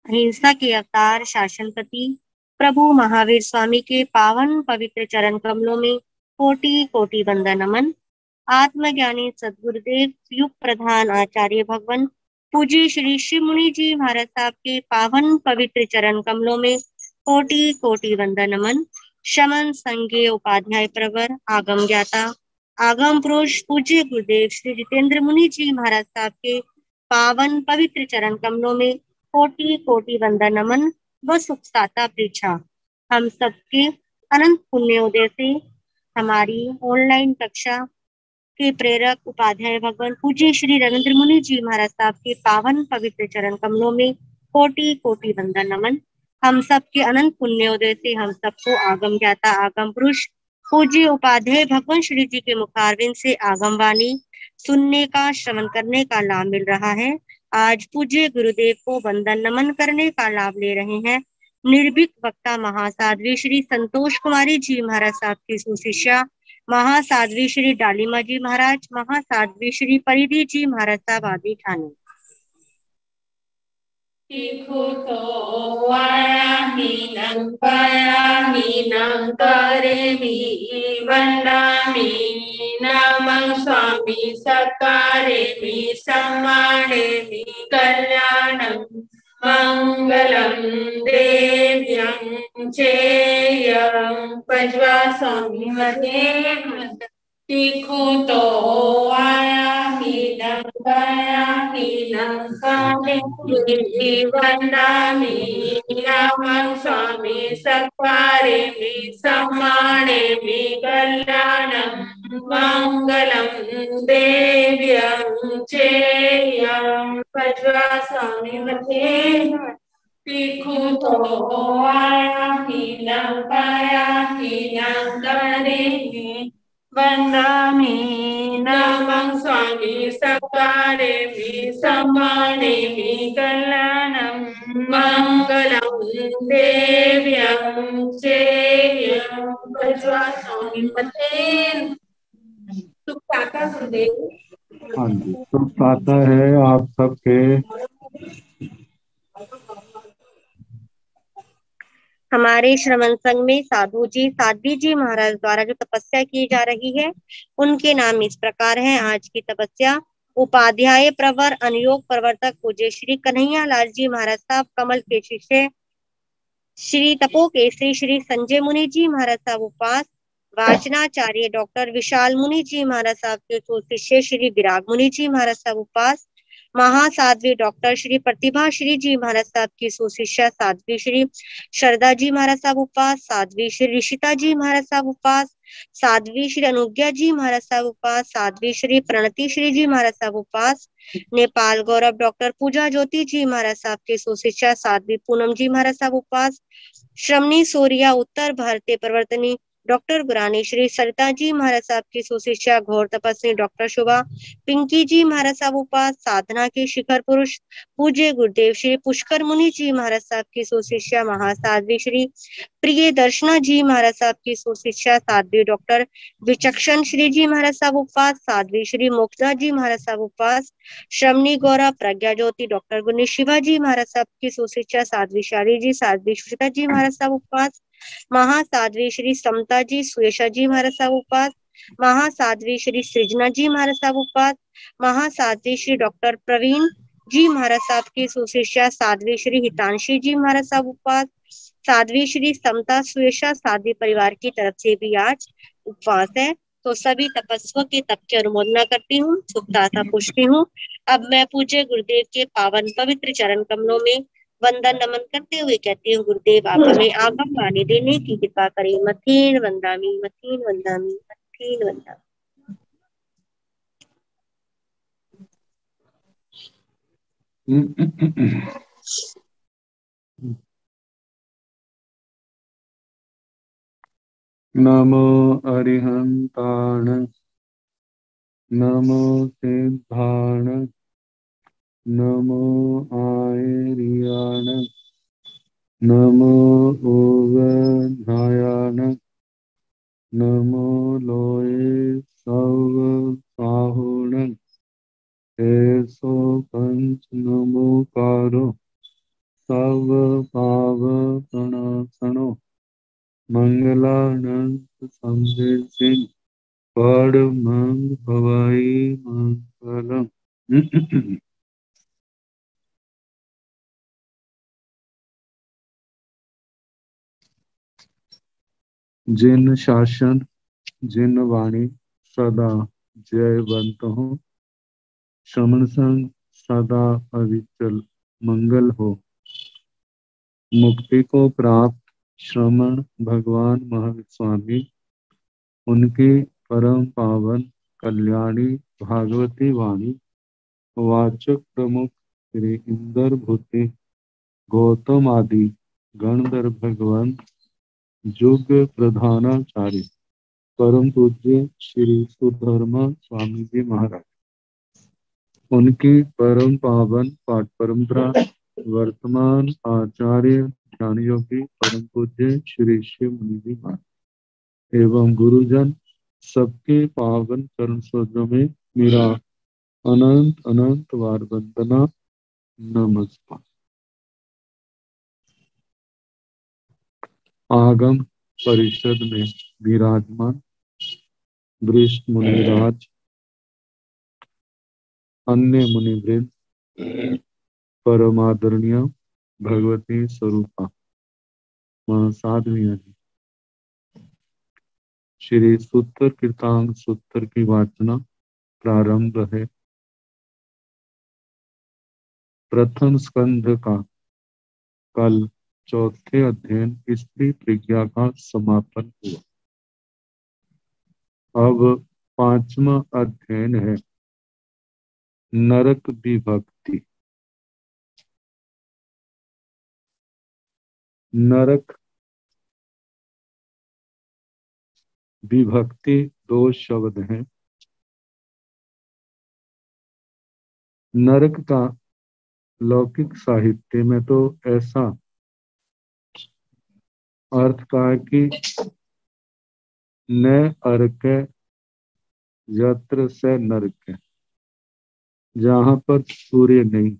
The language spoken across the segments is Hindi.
अहिंसा के अवतार शासनपति प्रभु महावीर स्वामी के पावन पवित्र चरण कमलों में कोटि कोटि वंदन नमन। आत्मज्ञानी सद्गुरुदेव युग प्रधान आचार्य भगवान पूज्य श्री शिव मुनि जी महाराज साहब के पावन पवित्र चरण कमलों में कोटि कोटि वंदन नमन। शमन संज्ञेय उपाध्याय प्रवर आगम ज्ञाता आगम पुरुष पूज्य गुरुदेव श्री जितेंद्र मुनि जी महाराज साहब के पावन पवित्र चरण कमलों में कोटि कोटि वंदन नमन व सुख साता परीक्षा। हम सबके अनंत पुण्योदय से हमारी ऑनलाइन कक्षा के प्रेरक उपाध्याय भगवान पूज्य श्री रविंद्र मुनि जी महाराज साहब के पावन पवित्र चरण कमलों में कोटि कोटि वंदन नमन। हम सबके अनंत पुण्योदय से हम सबको आगम ज्ञाता आगम पुरुष पूज्य उपाध्याय भगवान श्री जी के मुखारविंद से आगम वाणी सुनने का श्रवण करने का लाभ मिल रहा है। आज पूज्य गुरुदेव को वंदन नमन करने का लाभ ले रहे हैं निर्भीक वक्ता महासाध्वी श्री संतोष कुमारी जी महाराज साहब की सुशिष्या महासाध्वी श्री डालीमा जी महाराज, महासाध्वी श्री परिधि जी महाराज साहब आदि ठाणे। नमः स्वामी सकारेमि सम्मानेमि कल्याणं मंगलम देव्यं चेयं पज्वा स्वामी मते तीखो आया हीनं काले वंदामि नमः स्वामी सकारेमि सम्मानेमि कल्याणं मंगलम देव्यं चेयं पज्वा स्वामी मते तीखो आया हीनं करेमि वंदामि नमः स्वामी सकारेमि सम्मानेमि कल्याणं मंगलम देव्यं चेयं पज्वा स्वामी मते। सुख पाता गुरुदेव। हाँ जी, सुख पाता है आप सबके। हमारे श्रमण संघ में साधु जी साध्वी जी महाराज द्वारा जो तपस्या की जा रही है उनके नाम इस प्रकार हैं। आज की तपस्या उपाध्याय प्रवर अनुयोग प्रवर्तक पूज्य श्री कन्हैया लाल जी महाराज साहब कमल के शिष्य श्री तपो केसरी श्री संजय मुनि जी महाराज साहब उपास वाचनाचार्य डॉक्टर विशाल मुनि जी महाराज साहब के शिष्य श्री विराग मुनि जी महाराज साहब उपास महासाध्वी डॉक्टर श्री प्रतिभा श्री जी महाराज साहब की सुशिष्या साध्वी श्री शारदा जी महाराज साहब उपास साध्वी श्री ऋषिता जी महाराज साहब उपास साध्वी श्री अनुज्ञा जी महाराज साहब उपास साध्वी श्री प्रणति श्री जी महाराज साहब उपास नेपाल गौरव डॉक्टर पूजा ज्योति जी महाराज साहब के सुशिष्या साध्वी पूनम जी महाराज साहब उपास श्रमणी सोरिया उत्तर भारतीय प्रवर्तनी डॉक्टर गुरानी श्री सरिता जी महाराज साहब की सुशिष्या घोर तपस्वी डॉक्टर शोभा पिंकी जी महाराज साहब उपास साधना के शिखर पुरुष पूज्य गुरुदेव श्री पुष्कर मुनि जी महाराज साहब की सुशिष्या महासाध्वी श्री प्रिय दर्शना जी महाराज साहब की सुशिष्या साध्वी डॉक्टर विचक्षण श्री जी महाराज साहब उपास साध्वी श्री मोक्षदा जी महाराज साहब उपास श्रमणी गौरा प्रज्ञा ज्योति डॉक्टर गुनी शिवा जी महाराज साहब की सुशिष्या साध्वी शाली जी साध्वी सुषिता जी महाराज साहब उपास महासाध्वी श्री समता जी सुयशा जी महाराज साहब उपास महासाध्वी श्री सृजना जी महाराज साहब उपास महासाध्वी श्री डॉक्टर प्रवीण जी महाराज साहब की सुशिष्या साध्वी श्री हितांशी जी महाराज साहब उपास साध्वी श्री समता सुयशा साध्वी परिवार की तरफ से भी आज उपवास है। तो सभी तपस्वियों के तप की अनुमोदना करती हूँ, सुखदाता पूछती हूँ। अब मैं पूज्य गुरुदेव के पावन पवित्र चरण कमलों में वंदन नमन करते हुए कहती हूँ, गुरुदेव आप हमें आगम वाणी देने की कृपा करें। मथीन वंदामी मथीन वंदामी मथीन वंदामी। नमो अरिहंताण नमो सिद्धाण नमो आयर्याण नमो उगनायाण नमो लोये सव साहुण एसो पंच नमोकारो सव सिंह परमं भवाई मंगलम। जिन शासन जिन वाणी सदा जयवंत हो, श्रमण संग सदा अविचल मंगल हो। मुक्ति को प्राप्त श्रमण भगवान महावीर स्वामी, उनकी परम पावन कल्याणी भागवती वाणी वाचक प्रमुख श्री इंदर भूति गौतम आदि गणधर भगवान युग प्रधानाचार्य परम पूज्य श्री सुधर्मा स्वामी जी महाराज, उनकी परम पावन पाठ परंपरा वर्तमान आचार्य ज्ञान योगी परम पूज्य श्री शिव मुनि जी महाराज एवं गुरुजन सबके पावन चरण सरोजों में मेरा अनंत अनंत बार वंदना नमस्कार। आगम परिषद में विराजमान वरिष्ठ मुनिराज, अन्य मुनिवृंद, परमादरणीय भगवती स्वरूपा महासाध्वियां जी, श्री सूत्र कीर्तांग सूत्र की वाचना प्रारंभ है। प्रथम स्कंध का कल चौथे अध्ययन स्त्री प्रज्ञा का समापन हुआ। अब पांचवा अध्ययन है नरक विभक्ति। नरक विभक्ति दो शब्द हैं। नरक का लौकिक साहित्य में तो ऐसा अर्थ का है कि न अर्क यत्र से नरक, जहां पर सूर्य नहीं।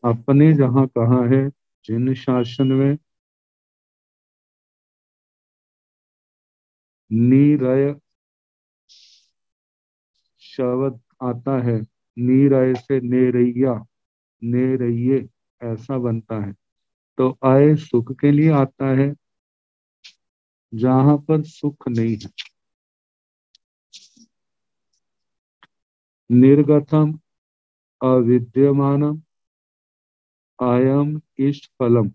अपने जहां कहा है जिन शासन में नीरय शब्द आता है, नीरय से नेरैया, नेरैये ऐसा बनता है, तो आय सुख के लिए आता है जहां पर सुख नहीं है। निर्गतम अविद्यमानम अयम इष्ट फलम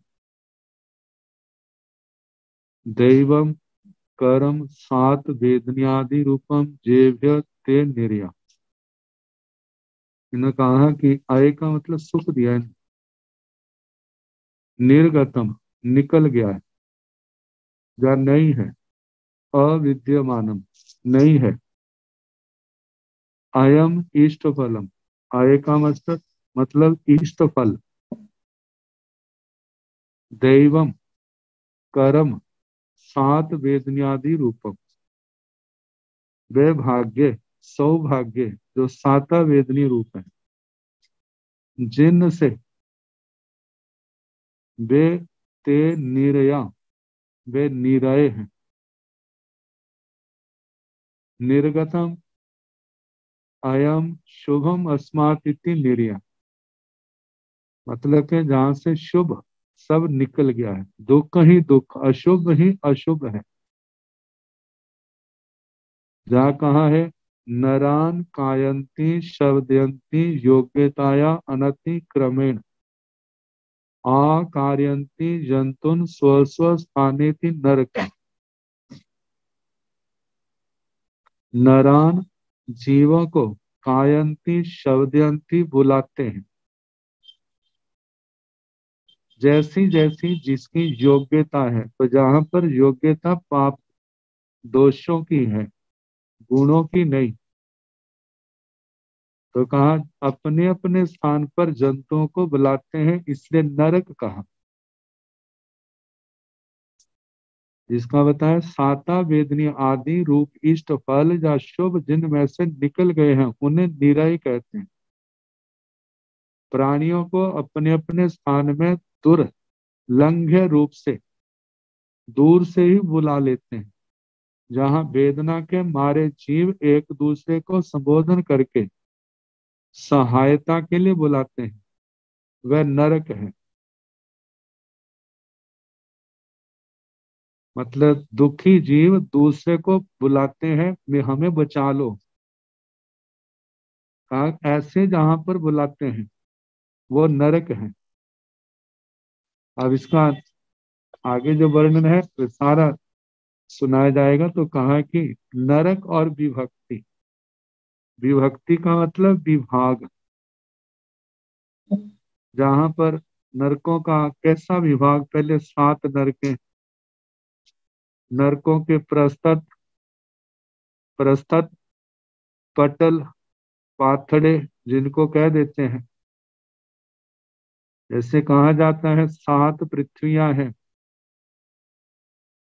दैवम कर्म सात वेदन्यादि रूपम जेभ्य ते निर्या। इन्होंने कहा कि आय का मतलब सुख दिया है। निर्गतम निकल गया है, या नहीं है। अविद्यमानम नहीं है। अयम इष्ट फलम, आय का मतलब इष्ट फल। दैवम कर्म सात वेदन्यादि रूपम, वे भाग्य सौभाग्य जो साता वेदनी रूप है, जिन से वे ते निरया, वे निरय हैं। निर्गतम अयम शुभम अस्मात् इति निर्या, मतलब कि जहां से शुभ सब निकल गया है, दुख ही दुख, अशुभ ही अशुभ है। जहाँ कहा है नरान कायंती शब्दयंती योग्यताया अनति क्रमेण आकारयंती जंतुन स्वस्व स्थानेति नरक। नरान जीवों को कायंती शब्दयंती बुलाते हैं, जैसी जैसी जिसकी योग्यता है। तो जहां पर योग्यता पाप दोषों की है, गुणों की नहीं, तो कहा अपने अपने स्थान पर जंतुओं को बुलाते हैं, इसलिए नरक कहा। जिसका बताया साता वेदनी आदि रूप इष्ट फल या शुभ जिन में से निकल गए हैं उन्हें निरय कहते हैं। प्राणियों को अपने अपने स्थान में दुर्लंघ्य रूप से दूर से ही बुला लेते हैं। जहाँ वेदना के मारे जीव एक दूसरे को संबोधन करके सहायता के लिए बुलाते हैं, वह नरक है। मतलब दुखी जीव दूसरे को बुलाते हैं, हमें बचा लो। ऐसे जहां पर बुलाते हैं वो नरक है। अब इसका आगे जो वर्णन है वो सारा सुनाया जाएगा। तो कहा कि नरक और विभक्ति, विभक्ति का मतलब विभाग, जहां पर नरकों का कैसा विभाग, पहले 7 नरके, नरकों के प्रस्तत, प्रस्तत, पटल, पाथड़े जिनको कह देते हैं। जैसे कहा जाता है 7 पृथ्वियां हैं,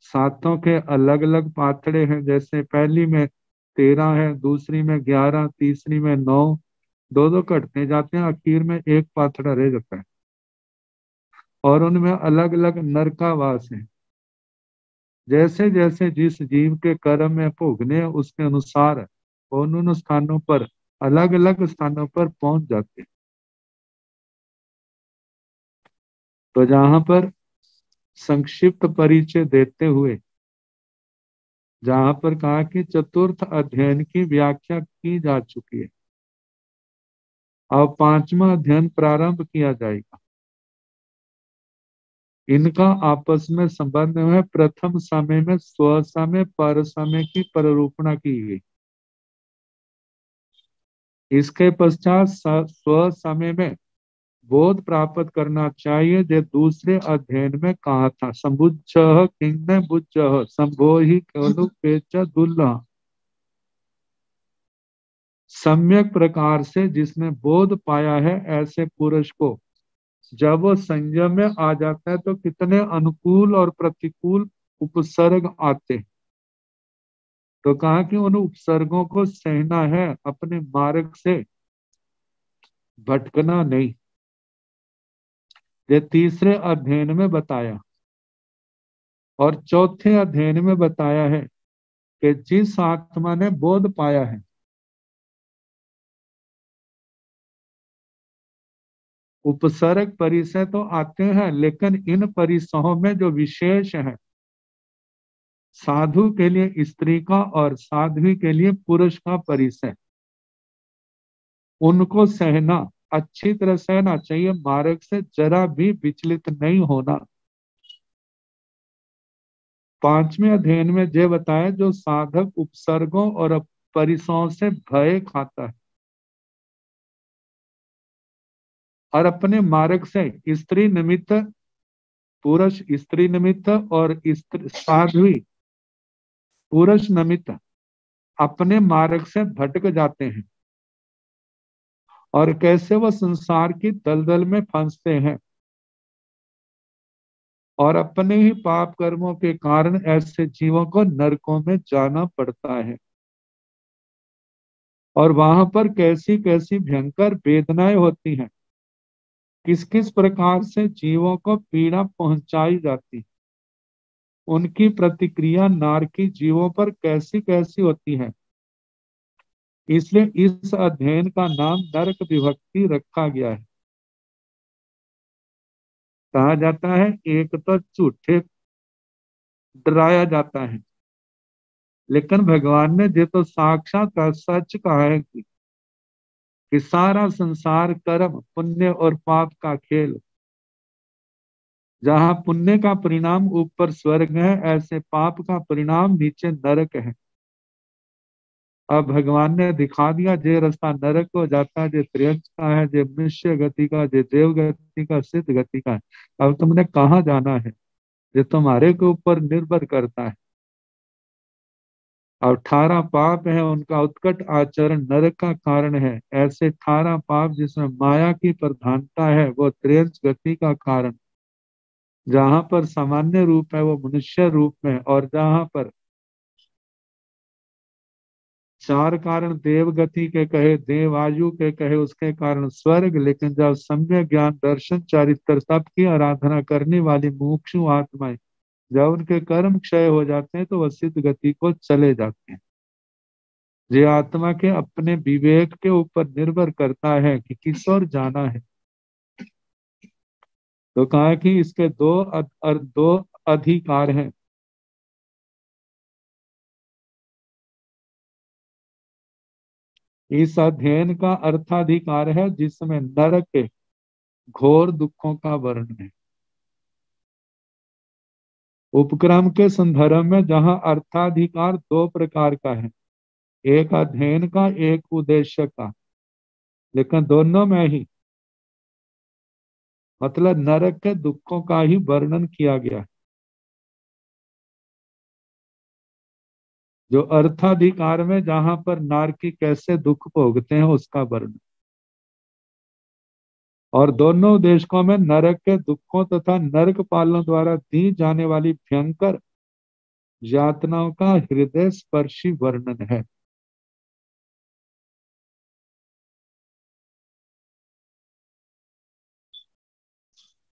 सातों के अलग अलग पाथड़े हैं। जैसे पहली में 13 है, दूसरी में 11, तीसरी में 9, दो दो कटते जाते हैं, आखिर में एक पाथड़ा रह जाता है। और उनमें अलग अलग नरकावास है। जैसे जैसे जिस जीव के कर्म में भोगने उसके अनुसार उन स्थानों पर, अलग अलग स्थानों पर पहुंच जाते हैं। तो जहां पर संक्षिप्त परिचय देते हुए जहां पर कहा कि चतुर्थ अध्ययन की व्याख्या की जा चुकी है, अब 5वां अध्ययन प्रारंभ किया जाएगा। इनका आपस में संबंध है। प्रथम समय में स्व समय पर समय की प्ररूपणा की गई। इसके पश्चात स्व समय में बोध प्राप्त करना चाहिए, जो दूसरे अध्ययन में कहा था। संबुच्छ किंग बुच्च संभो ही केवल पेच दुल्लह। सम्यक प्रकार से जिसने बोध पाया है, ऐसे पुरुष को जब वो संयम में आ जाता है तो कितने अनुकूल और प्रतिकूल उपसर्ग आते हैं। तो कहा कि उन उपसर्गों को सहना है, अपने मार्ग से भटकना नहीं। ये तीसरे अध्ययन में बताया। और चौथे अध्ययन में बताया है कि जिस आत्मा ने बोध पाया है, उपसर्ग परिसय तो आते हैं, लेकिन इन परिसरों में जो विशेष है, साधु के लिए स्त्री का और साध्वी के लिए पुरुष का परिसय, उनको सहना, अच्छी तरह सहना चाहिए, मार्ग से जरा भी विचलित नहीं होना। 5वें अध्ययन में ये बताया, जो साधक उपसर्गों और परिसरों से भय खाता है और अपने मार्ग से स्त्री निमित्त, पुरुष स्त्री निमित्त और स्त्री साध्वी पुरुष निमित्त अपने मार्ग से भटक जाते हैं, और कैसे वह संसार की दलदल में फंसते हैं और अपने ही पाप कर्मों के कारण ऐसे जीवों को नरकों में जाना पड़ता है। और वहां पर कैसी कैसी भयंकर वेदनाएं होती हैं, किस किस प्रकार से जीवों को पीड़ा पहुंचाई जाती, उनकी प्रतिक्रिया नारकी जीवों पर कैसी कैसी होती है। इसलिए इस अध्ययन का नाम नरक विभक्ति रखा गया है। कहा जाता है एक तो झूठे डराया जाता है, लेकिन भगवान ने ये तो साक्षात सच कहा है कि सारा संसार कर्म, पुण्य और पाप का खेल। जहां पुण्य का परिणाम ऊपर स्वर्ग है, ऐसे पाप का परिणाम नीचे नरक है। अब भगवान ने दिखा दिया, जे रास्ता नरक को जाता है, जे त्रियंच का है, जे मनुष्य गति का, जे देव गति का, सिद्ध गति का है। अब तुमने कहाँ जाना है, ये तुम्हारे के ऊपर निर्भर करता है। और 18 पाप है, उनका उत्कट आचरण नरक का कारण है। ऐसे 18 पाप जिसमें माया की प्रधानता है, वो त्रियंच गति का कारण। जहां पर सामान्य रूप है वो मनुष्य रूप में, और जहां पर 4 कारण देव गति के कहे, देवायु के कहे, उसके कारण स्वर्ग। लेकिन जब सम्य ज्ञान दर्शन चरित्र तप की आराधना करने वाली मुमुक्षु आत्माएं जब उनके कर्म क्षय हो जाते हैं तो वह सिद्ध गति को चले जाते हैं। ये आत्मा के अपने विवेक के ऊपर निर्भर करता है कि किस ओर जाना है। तो कहा कि इसके दो अधिकार हैं। इस अध्ययन का अर्थाधिकार है जिसमें नरक के घोर दुखों का वर्णन है। उपक्रम के संदर्भ में जहां अर्थाधिकार दो प्रकार का है, एक अध्ययन का, एक उद्देश्य का, लेकिन दोनों में ही मतलब नरक के दुखों का ही वर्णन किया गया है। जो अर्थाधिकार में जहां पर नारकी कैसे दुख भोगते हैं उसका वर्णन, और दोनों उद्देश्यों में नरक के दुखों तथा नरक पालों द्वारा दी जाने वाली भयंकर यातनाओं का हृदय स्पर्शी वर्णन है।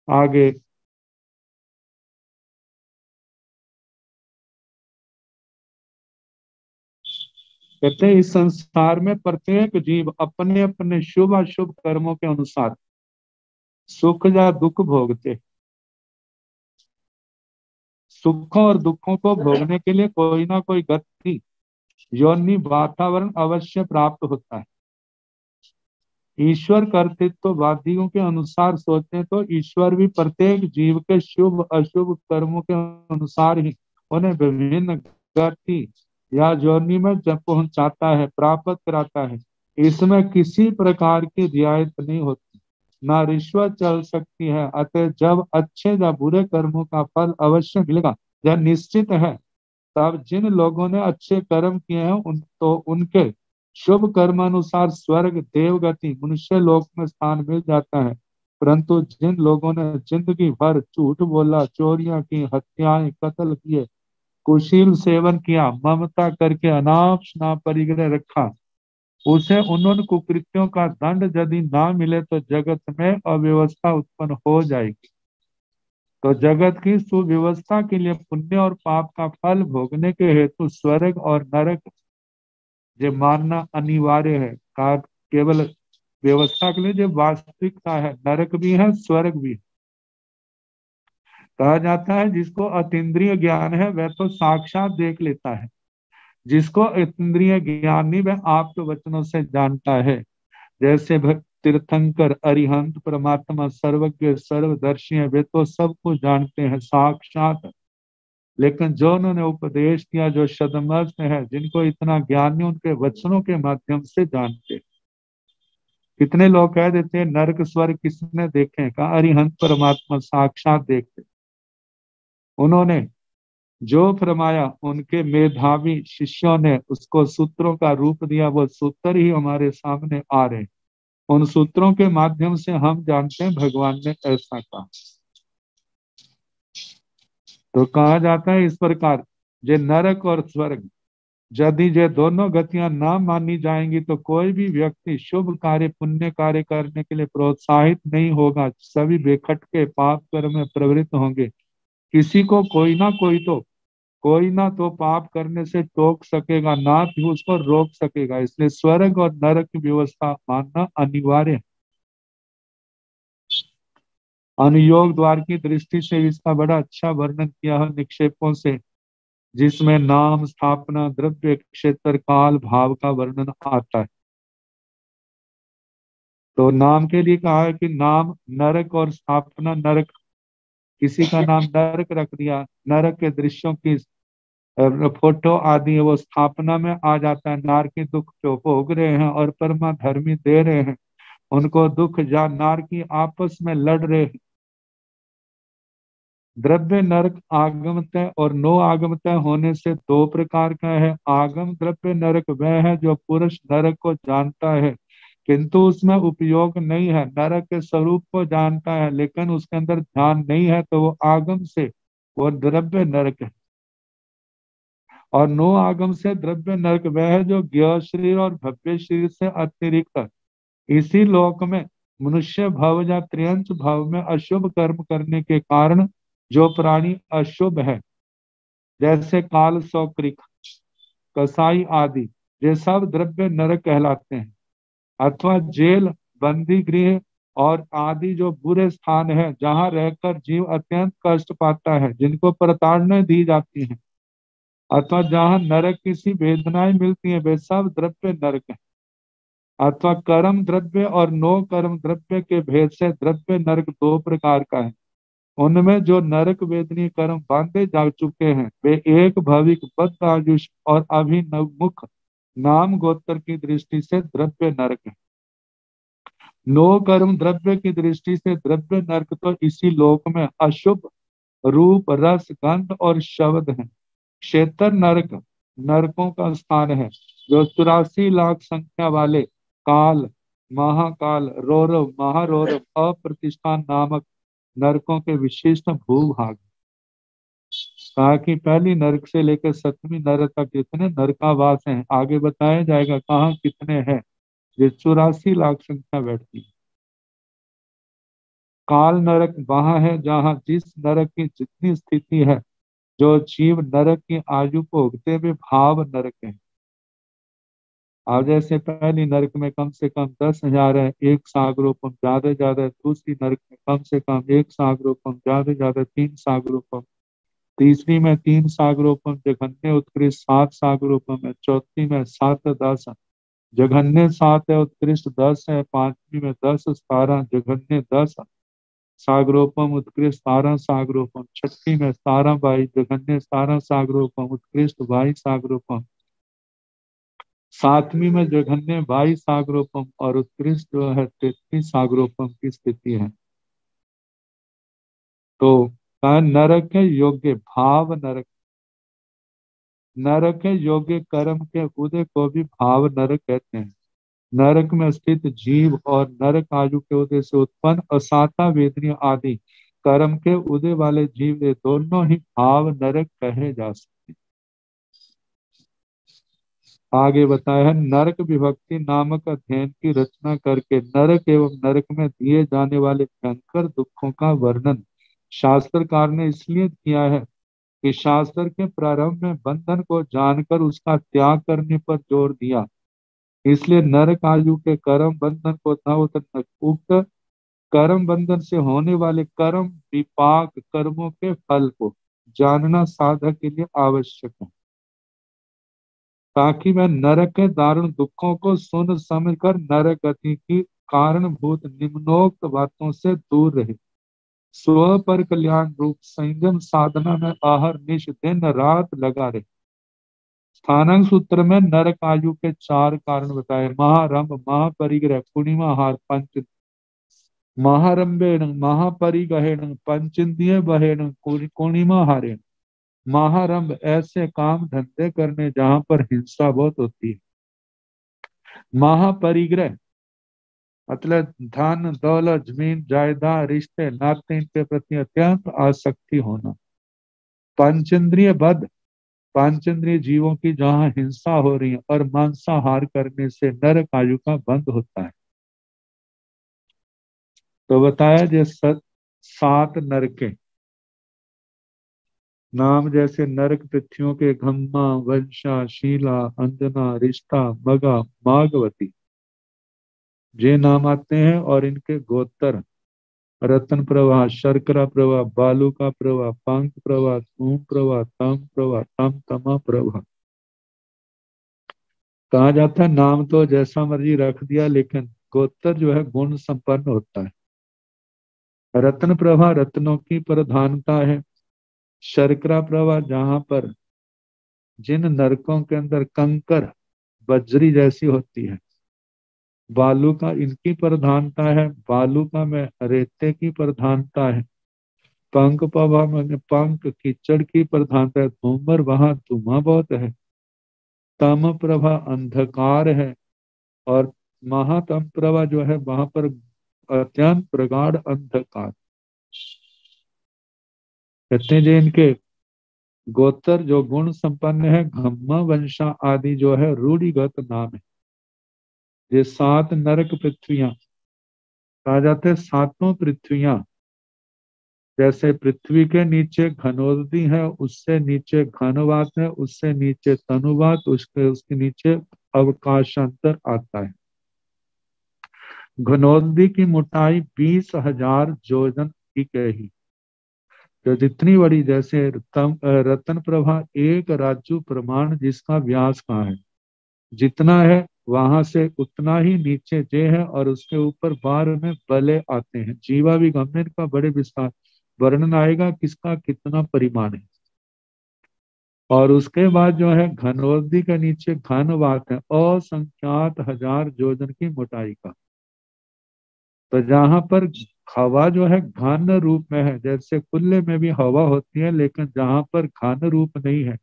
आगे कहते हैं इस संसार में प्रत्येक जीव अपने अपने शुभ अशुभ कर्मों के अनुसार सुख या दुख भोगते। सुखों और दुखों को भोगने के लिए कोई ना कोई गति, योनि, वातावरण अवश्य प्राप्त होता है। ईश्वर कर्तृत्ववादियों के अनुसार सोचें तो ईश्वर भी प्रत्येक जीव के शुभ अशुभ कर्मों के अनुसार ही उन्हें विभिन्न गति या योनि में जब पहुंचाता है, प्राप्त कराता है। इसमें किसी प्रकार की रियायत नहीं होती, ना रिश्वत चल सकती है। अतः जब अच्छे या बुरे कर्मों का फल अवश्य मिलेगा यह निश्चित है। तब जिन लोगों ने अच्छे कर्म किए हैं तो उनके शुभ कर्म अनुसार स्वर्ग, देवगति, मनुष्य लोक में स्थान मिल जाता है। परंतु जिन लोगों ने जिंदगी भर झूठ बोला, चोरियां की, हत्याएं, कत्ल किए, कुशील सेवन किया, ममता करके अनाप शनाप परिग्रह रखा, उसे उन कुकृत्यों का दंड यदि ना मिले तो जगत में अव्यवस्था उत्पन्न हो जाएगी। तो जगत की सुव्यवस्था के लिए पुण्य और पाप का फल भोगने के हेतु स्वर्ग और नरक ये मानना अनिवार्य है। का केवल व्यवस्था के लिए जो वास्तविकता है, नरक भी है, स्वर्ग भी है। कहा जाता है जिसको अतीन्द्रिय ज्ञान है वह तो साक्षात देख लेता है, जिसको इंद्रिय ज्ञान नहीं वह आप तो वचनों से जानता है। जैसे तीर्थंकर, अरिहंत, परमात्मा सर्वज्ञ सर्वदर्शी है, वे तो सब कुछ जानते हैं साक्षात। लेकिन जो उन्होंने उपदेश दिया, जो सदमस्त है, जिनको इतना ज्ञान नहीं, उनके वचनों के माध्यम से जानते। कितने लोग कह देते हैं नरक स्वर्ग किसने देखे? कहा अरिहंत परमात्मा साक्षात देखते। उन्होंने जो फरमाया उनके मेधावी शिष्यों ने उसको सूत्रों का रूप दिया, वो सूत्र ही हमारे सामने आ रहे। उन सूत्रों के माध्यम से हम जानते हैं भगवान ने ऐसा कहा। तो कहा जाता है इस प्रकार जे नरक और स्वर्ग यदि ये दोनों गतियां ना मानी जाएंगी तो कोई भी व्यक्ति शुभ कार्य, पुण्य कार्य करने के लिए प्रोत्साहित नहीं होगा। सभी बेखटके पाप कर्म में प्रवृत्त होंगे। किसी को कोई ना तो पाप करने से टोक सकेगा, ना भी उसको रोक सकेगा। इसलिए स्वर्ग और नरक की व्यवस्था मानना अनिवार्य है। अनुयोग द्वार की दृष्टि से इसका बड़ा अच्छा वर्णन किया है निक्षेपों से, जिसमें नाम, स्थापना, द्रव्य, क्षेत्र, काल, भाव का वर्णन आता है। तो नाम के लिए कहा है कि नाम नरक और स्थापना नरक। किसी का नाम नरक रख दिया, नरक के दृश्यों की फोटो आदि है, वो स्थापना में आ जाता है। नार के दुख जो भोग रहे हैं और परमा धर्मी दे रहे हैं उनको दुख, या नार की आपस में लड़ रहे हैं। द्रव्य नरक आगमतः और नो आगमतः होने से दो प्रकार का है। आगम द्रव्य नरक वह है जो पुरुष नरक को जानता है किंतु उसमें उपयोग नहीं है, नरक के स्वरूप को जानता है लेकिन उसके अंदर ध्यान नहीं है, तो वो आगम से वो द्रव्य नरक है। और नो आगम से द्रव्य नरक वह है जो ज्ञ शरीर और भव्य शरीर से अतिरिक्त इसी लोक में मनुष्य भव या त्रियंश भव में अशुभ कर्म करने के कारण जो प्राणी अशुभ है, जैसे काल, सौक्रिक, कसाई आदि, ये सब द्रव्य नरक कहलाते हैं। अथवा जेल, बंदी गृह और आदि जो बुरे स्थान है, जहाँ रहकर जीव अत्यंत कष्ट पाता है, जिनको प्रताड़ना दी जाती है, अथवा जहाँ नरक की सी वेदनाएं मिलती हैं, वे सब द्रव्य नरक है। अथवा कर्म द्रव्य और नो कर्म द्रव्य के भेद से द्रव्य नरक दो प्रकार का है। उनमें जो नरक वेदनीय कर्म बांधे जा चुके हैं, वे एक भविक, बद्ध आयुष और अभिनवमुख नाम गोत्र की दृष्टि से द्रव्य नरक है। नो कर्म द्रव्य की दृष्टि से द्रव्य नरक तो इसी लोक में अशुभ रूप, रस, गंध और शब्द है। क्षेत्र नरक नरकों का स्थान है, जो 84 लाख संख्या वाले काल, महाकाल, रौरव, महारौरव, अप्रतिष्ठान नामक नरकों के विशिष्ट भूभाग। कहा कि पहली नरक से लेकर 7वीं नरक तक कितने नरकावास हैं, आगे बताया जाएगा कहाँ कितने हैं। ये 84 लाख संख्या बैठती है। काल नरक वहां है जहां जिस नरक की जितनी स्थिति है, जो जीव नरक की आयु भोगते हुए भाव नरक है। अब जैसे पहली नरक में कम से कम 10,000 है, एक सागरोपम, ज्यादा ज्यादा है। दूसरी नरक में कम से कम एक सागरोपम, ज्यादा ज्यादा 3 सागरोपम। तीसरी में 3 सागरोपम, जघन्य उत्कृष्ट 7 सागरोपम है। चौथी में 7 10, जघन्य 7 है, उत्कृष्ट 10 है। पांचवी में 10 17, जघन्य 10, सागरोपम उत्कृष्ट 17 सागरोपम। छठी में 17 22, जघन्य 17 सागरोपम, उत्कृष्ट 22 सागरोपम। सातवीं में जघन्य 22 सागरोपम और उत्कृष्ट जो है 33 सागरोपम की स्थिति है। तो नरक के योग्य भाव नरक, नरक के योग्य कर्म के उदय को भी भाव नरक कहते हैं। नरक में स्थित जीव और नरक आयु के उदय से उत्पन्न असाता वेदनीय आदि कर्म के उदय वाले जीव, ये दोनों ही भाव नरक कहे जा सकते हैं। आगे बताया है, नरक विभक्ति नामक अध्ययन की रचना करके नरक एवं नरक में दिए जाने वाले भयंकर दुखों का वर्णन शास्त्रकार ने इसलिए किया है कि शास्त्र के प्रारंभ में बंधन को जानकर उसका त्याग करने पर जोर दिया। इसलिए नरक आयु के कर्म बंधन को न उक्त कर्म बंधन से होने वाले कर्म विपाक कर्मों के फल को जानना साधक के लिए आवश्यक है, ताकि वह नरक के दारुण दुखों को सुन समझकर नरक गति की कारणभूत निम्नोक्त बातों से दूर रहे। स्व पर कल्याण रूप संयम साधना में आहर निश दिन रात लगा रहे। स्थानांक सूत्र में नरक आयु के 4 कारण बताए। महारंभ, महापरिग्रह, पूर्णिमाहार, पंच महारंभेण, महापरिग्रहेण, पंचेंद्रिय बहेण, पूर्णिमाहारेण। महारंभ ऐसे काम धंधे करने जहां पर हिंसा बहुत होती है। महापरिग्रह मतलब धन दौलत, जमीन जायदाद, रिश्ते नाते, इनके प्रति अत्यंत आसक्ति होना। पंचेंद्रिय बध, पांचेंद्रिय जीवों की जहां हिंसा हो रही है, और मांसाहार करने से नरक आयु का बंध होता है। तो बताया जैसे 7 नरके नाम, जैसे नरक पृथ्वियों के घम्मा, वंशा, शीला, अंजना, रिश्ता, मगा, मागवती, ये नाम आते हैं। और इनके गोत्र रत्न प्रवाह, शर्करा प्रवाह, बालू का प्रवाह, पंख प्रवाह, धूम प्रवाह, तम प्रवाह, तम तमा प्रवाह। कहा जाता है नाम तो जैसा मर्जी रख दिया, लेकिन गोत्र जो है गुण संपन्न होता है। रत्न प्रवाह रत्नों की प्रधानता है। शर्करा प्रवाह जहां पर जिन नरकों के अंदर कंकर बजरी जैसी होती है। बालू का इनकी प्रधानता है, बालू का में रेते की प्रधानता है। पंख प्रभा में पंख कीचड़ की प्रधानता है। धूमर वहां धुआं बहुत है। तम प्रभा अंधकार है। और महातम प्रभा जो है वहां पर अत्यंत प्रगाढ़ अंधकार। कहते हैं जो इनके गोत्र जो गुण संपन्न है, घम्मा वंशा आदि जो है रूढ़िगत नाम है। ये 7 नरक पृथ्वियां कहा जाते हैं। 7 पृथ्वियां जैसे पृथ्वी के नीचे घनोदधि है, उससे नीचे घनवात है, उससे नीचे तनुवात, उसके नीचे अवकाशांतर आता है। घनोदधि की मोटाई 20,000 योजन की कही, तो जितनी बड़ी, जैसे रतन प्रभा एक राजू प्रमाण जिसका व्यास कहाँ है, जितना है वहां से उतना ही नीचे जे है, और उसके ऊपर बार में बले आते हैं। जीवा भी गम्य का बड़े विस्तार वर्णन आएगा किसका कितना परिमाण है। और उसके बाद जो है घनोदधि के नीचे घनवात है, असंख्यात 1000 योजन की मोटाई का। तो जहां पर हवा जो है घन रूप में है, जैसे कुल्ले में भी हवा होती है, लेकिन जहां पर घन रूप नहीं है,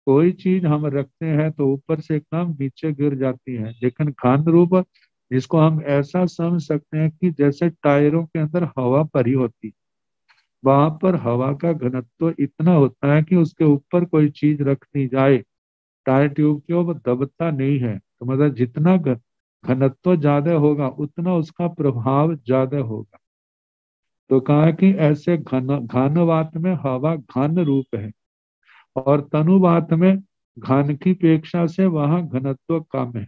कोई चीज हम रखते हैं तो ऊपर से एकदम नीचे गिर जाती है, लेकिन घन रूप जिसको हम ऐसा समझ सकते हैं कि जैसे टायरों के अंदर हवा भरी होती, वहां पर हवा का घनत्व इतना होता है कि उसके ऊपर कोई चीज रख दी जाए टायर ट्यूब की, वो दबता नहीं है। तो मतलब जितना घनत्व ज्यादा होगा उतना उसका प्रभाव ज्यादा होगा। तो कहा कि ऐसे घनवात में हवा घन रूप है, और तनुवात में घन की अपेक्षा से वहां घनत्व कम है।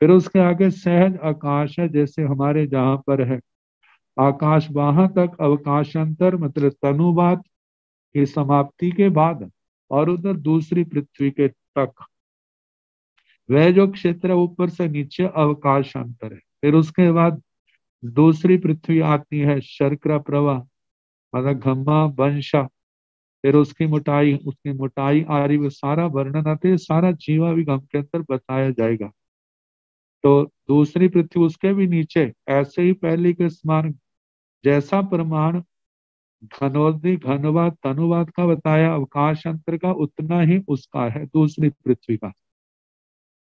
फिर उसके आगे सहज आकाश है, जैसे हमारे जहां पर है आकाश, वहां तक अवकाशांतर मतलब तनुवात की समाप्ति के बाद, और उधर दूसरी पृथ्वी के तक वह जो क्षेत्र है ऊपर से नीचे अवकाशांतर है। फिर उसके बाद दूसरी पृथ्वी आती है शर्करा प्रवाह, मतलब घम्मा वंशा। फिर उसकी मोटाई आ रही, वो सारा वर्णन आते, सारा जीवा विगम के अंदर बताया जाएगा। तो दूसरी पृथ्वी उसके भी नीचे ऐसे ही पहली के समान, जैसा प्रमाण घनोदधि घनवात तनुवात का बताया अवकाश अंतर का, उतना ही उसका है दूसरी पृथ्वी का।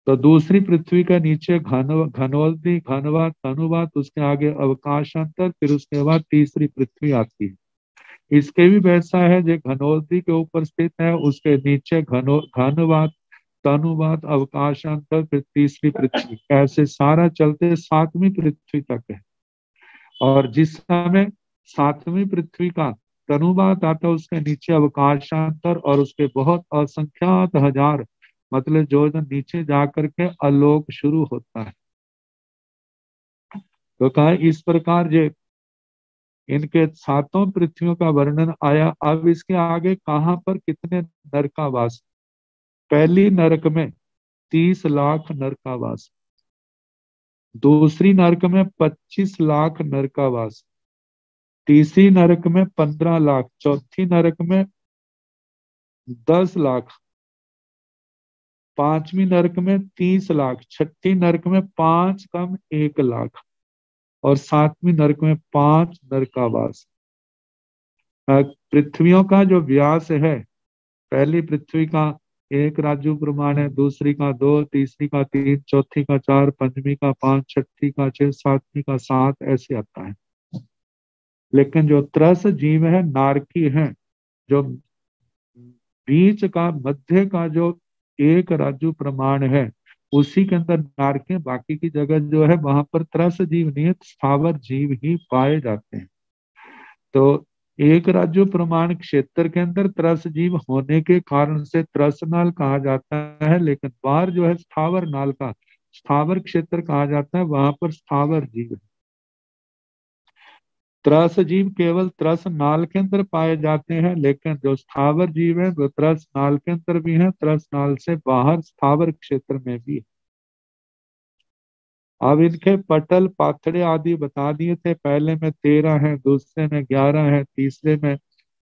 तो दूसरी पृथ्वी का नीचे घनोदधि घनवात तनुवात, उसके आगे अवकाशांतर, फिर उसके बाद तीसरी पृथ्वी आती है। इसके भी वैसा है, जो घनोदधि के ऊपर स्थित है उसके नीचे घनवात तनुवात अवकाशांतर, फिर तीसरी पृथ्वी, ऐसे सारा चलते 7वीं पृथ्वी तक है। और जिस समय 7वीं पृथ्वी का तनुवात आता है, उसके नीचे अवकाशांतर, और उसके बहुत असंख्यात 1000 मतलब जो नीचे जाकर के आलोक शुरू होता है। तो कहा इस प्रकार जो इनके 7 पृथ्वियों का वर्णन आया। अब इसके आगे कहां पर कितने नर का वास। पहली नरक में 30 लाख नर का वास, दूसरी नरक में 25 लाख नर का वास, तीसरी नरक में 15 लाख, चौथी नरक में 10 लाख, पांचवी नरक में 30 लाख, छठी नरक में 5 कम 1 लाख, और 7वीं नरक में 5 नर का वास। पृथ्वियों का जो व्यास है, पहली पृथ्वी का 1 राजू प्रमाण है, दूसरी का 2, तीसरी का 3, चौथी का 4, पंचमी का 5, छठी का 6, 7वीं का 7, ऐसे आता है। लेकिन जो त्रस जीव है नारकी है, जो बीच का मध्य का जो 1 राजू प्रमाण है, उसी के अंदर नारके, बाकी की जगह जो है वहां पर त्रस जीव नहीं है, स्थावर जीव ही पाए जाते हैं। तो 1 राज्य प्रमाण क्षेत्र के अंदर त्रस जीव होने के कारण से त्रस नाल कहा जाता है, लेकिन बाहर जो है स्थावर नाल का स्थावर क्षेत्र कहा जाता है, वहां पर स्थावर जीव है। त्रस जीव केवल त्रस नाल के अंदर पाए जाते हैं, लेकिन जो स्थावर जीव है वो त्रस नाल के अंदर भी है, त्रस नाल से बाहर स्थावर क्षेत्र में भी है। अब इनके पटल पाथड़े आदि बता दिए थे, पहले में 13 है, दूसरे में 11 है, तीसरे में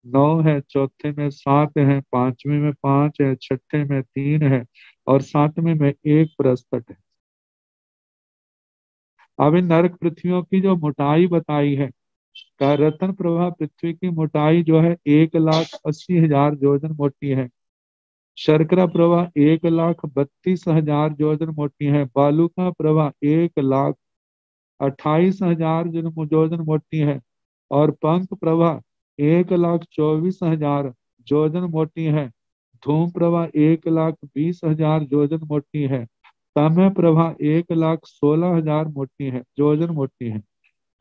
9 है, चौथे में 7 है, पांचवें में 5 है, छठे में 3 है, और 7वें में 1 प्रस्तक है। अब इन नरक पृथ्वियों की जो मोटाई बताई है, का रतन प्रभा पृथ्वी की मोटाई जो है 1,80,000 योजन मोटी है। शर्करा प्रवाह 1,32,000 योजन मोटी है। बालू का प्रवाह 1,28,000 योजन मोटी है। और पंख प्रवाह 1,24,000 योजन मोटी है। धूम प्रवाह 1,20,000 योजन मोटी है। तमय प्रवाह 1,16,000 मोटी है, योजन मोटी है।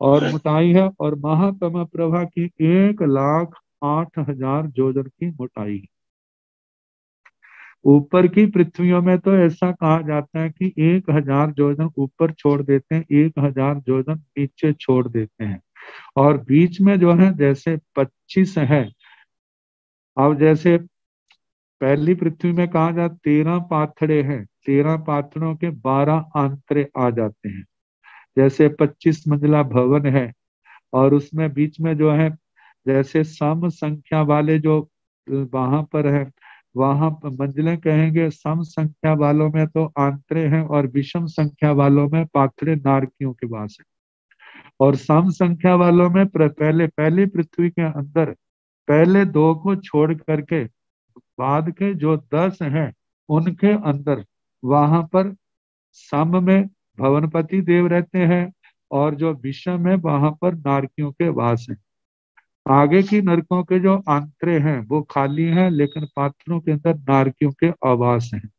और मोटाई है, और महातम प्रभा की 1,08,000 जोजन की मोटाई है। ऊपर की पृथ्वियों में तो ऐसा कहा जाता है कि 1,000 योजन ऊपर छोड़ देते हैं, 1,000 योजन नीचे छोड़ देते हैं, और बीच में जो है जैसे 25 है। अब जैसे पहली पृथ्वी में कहा जाता 13 पाथड़े हैं, 13 पाथड़ों के 12 आंतरे आ जाते हैं। जैसे 25 मंजिला भवन है, और उसमें बीच में जो है जैसे सम संख्या वाले जो वहां पर है, वहां पर मंजिलें कहेंगे। सम संख्या वालों में तो आंतरे हैं, और विषम संख्या वालों में पाथड़े नारकियों के वास है। और सम संख्या वालों में पहले पहली पृथ्वी के अंदर पहले दो को छोड़ करके बाद के जो 10 हैं उनके अंदर वहां पर सम में भवनपति देव रहते हैं, और जो विषम है वहां पर नारकियों के वास है। आगे की नरकों के जो आंतरे हैं वो खाली हैं, लेकिन पात्रों के अंदर नारकियों के आवास हैं।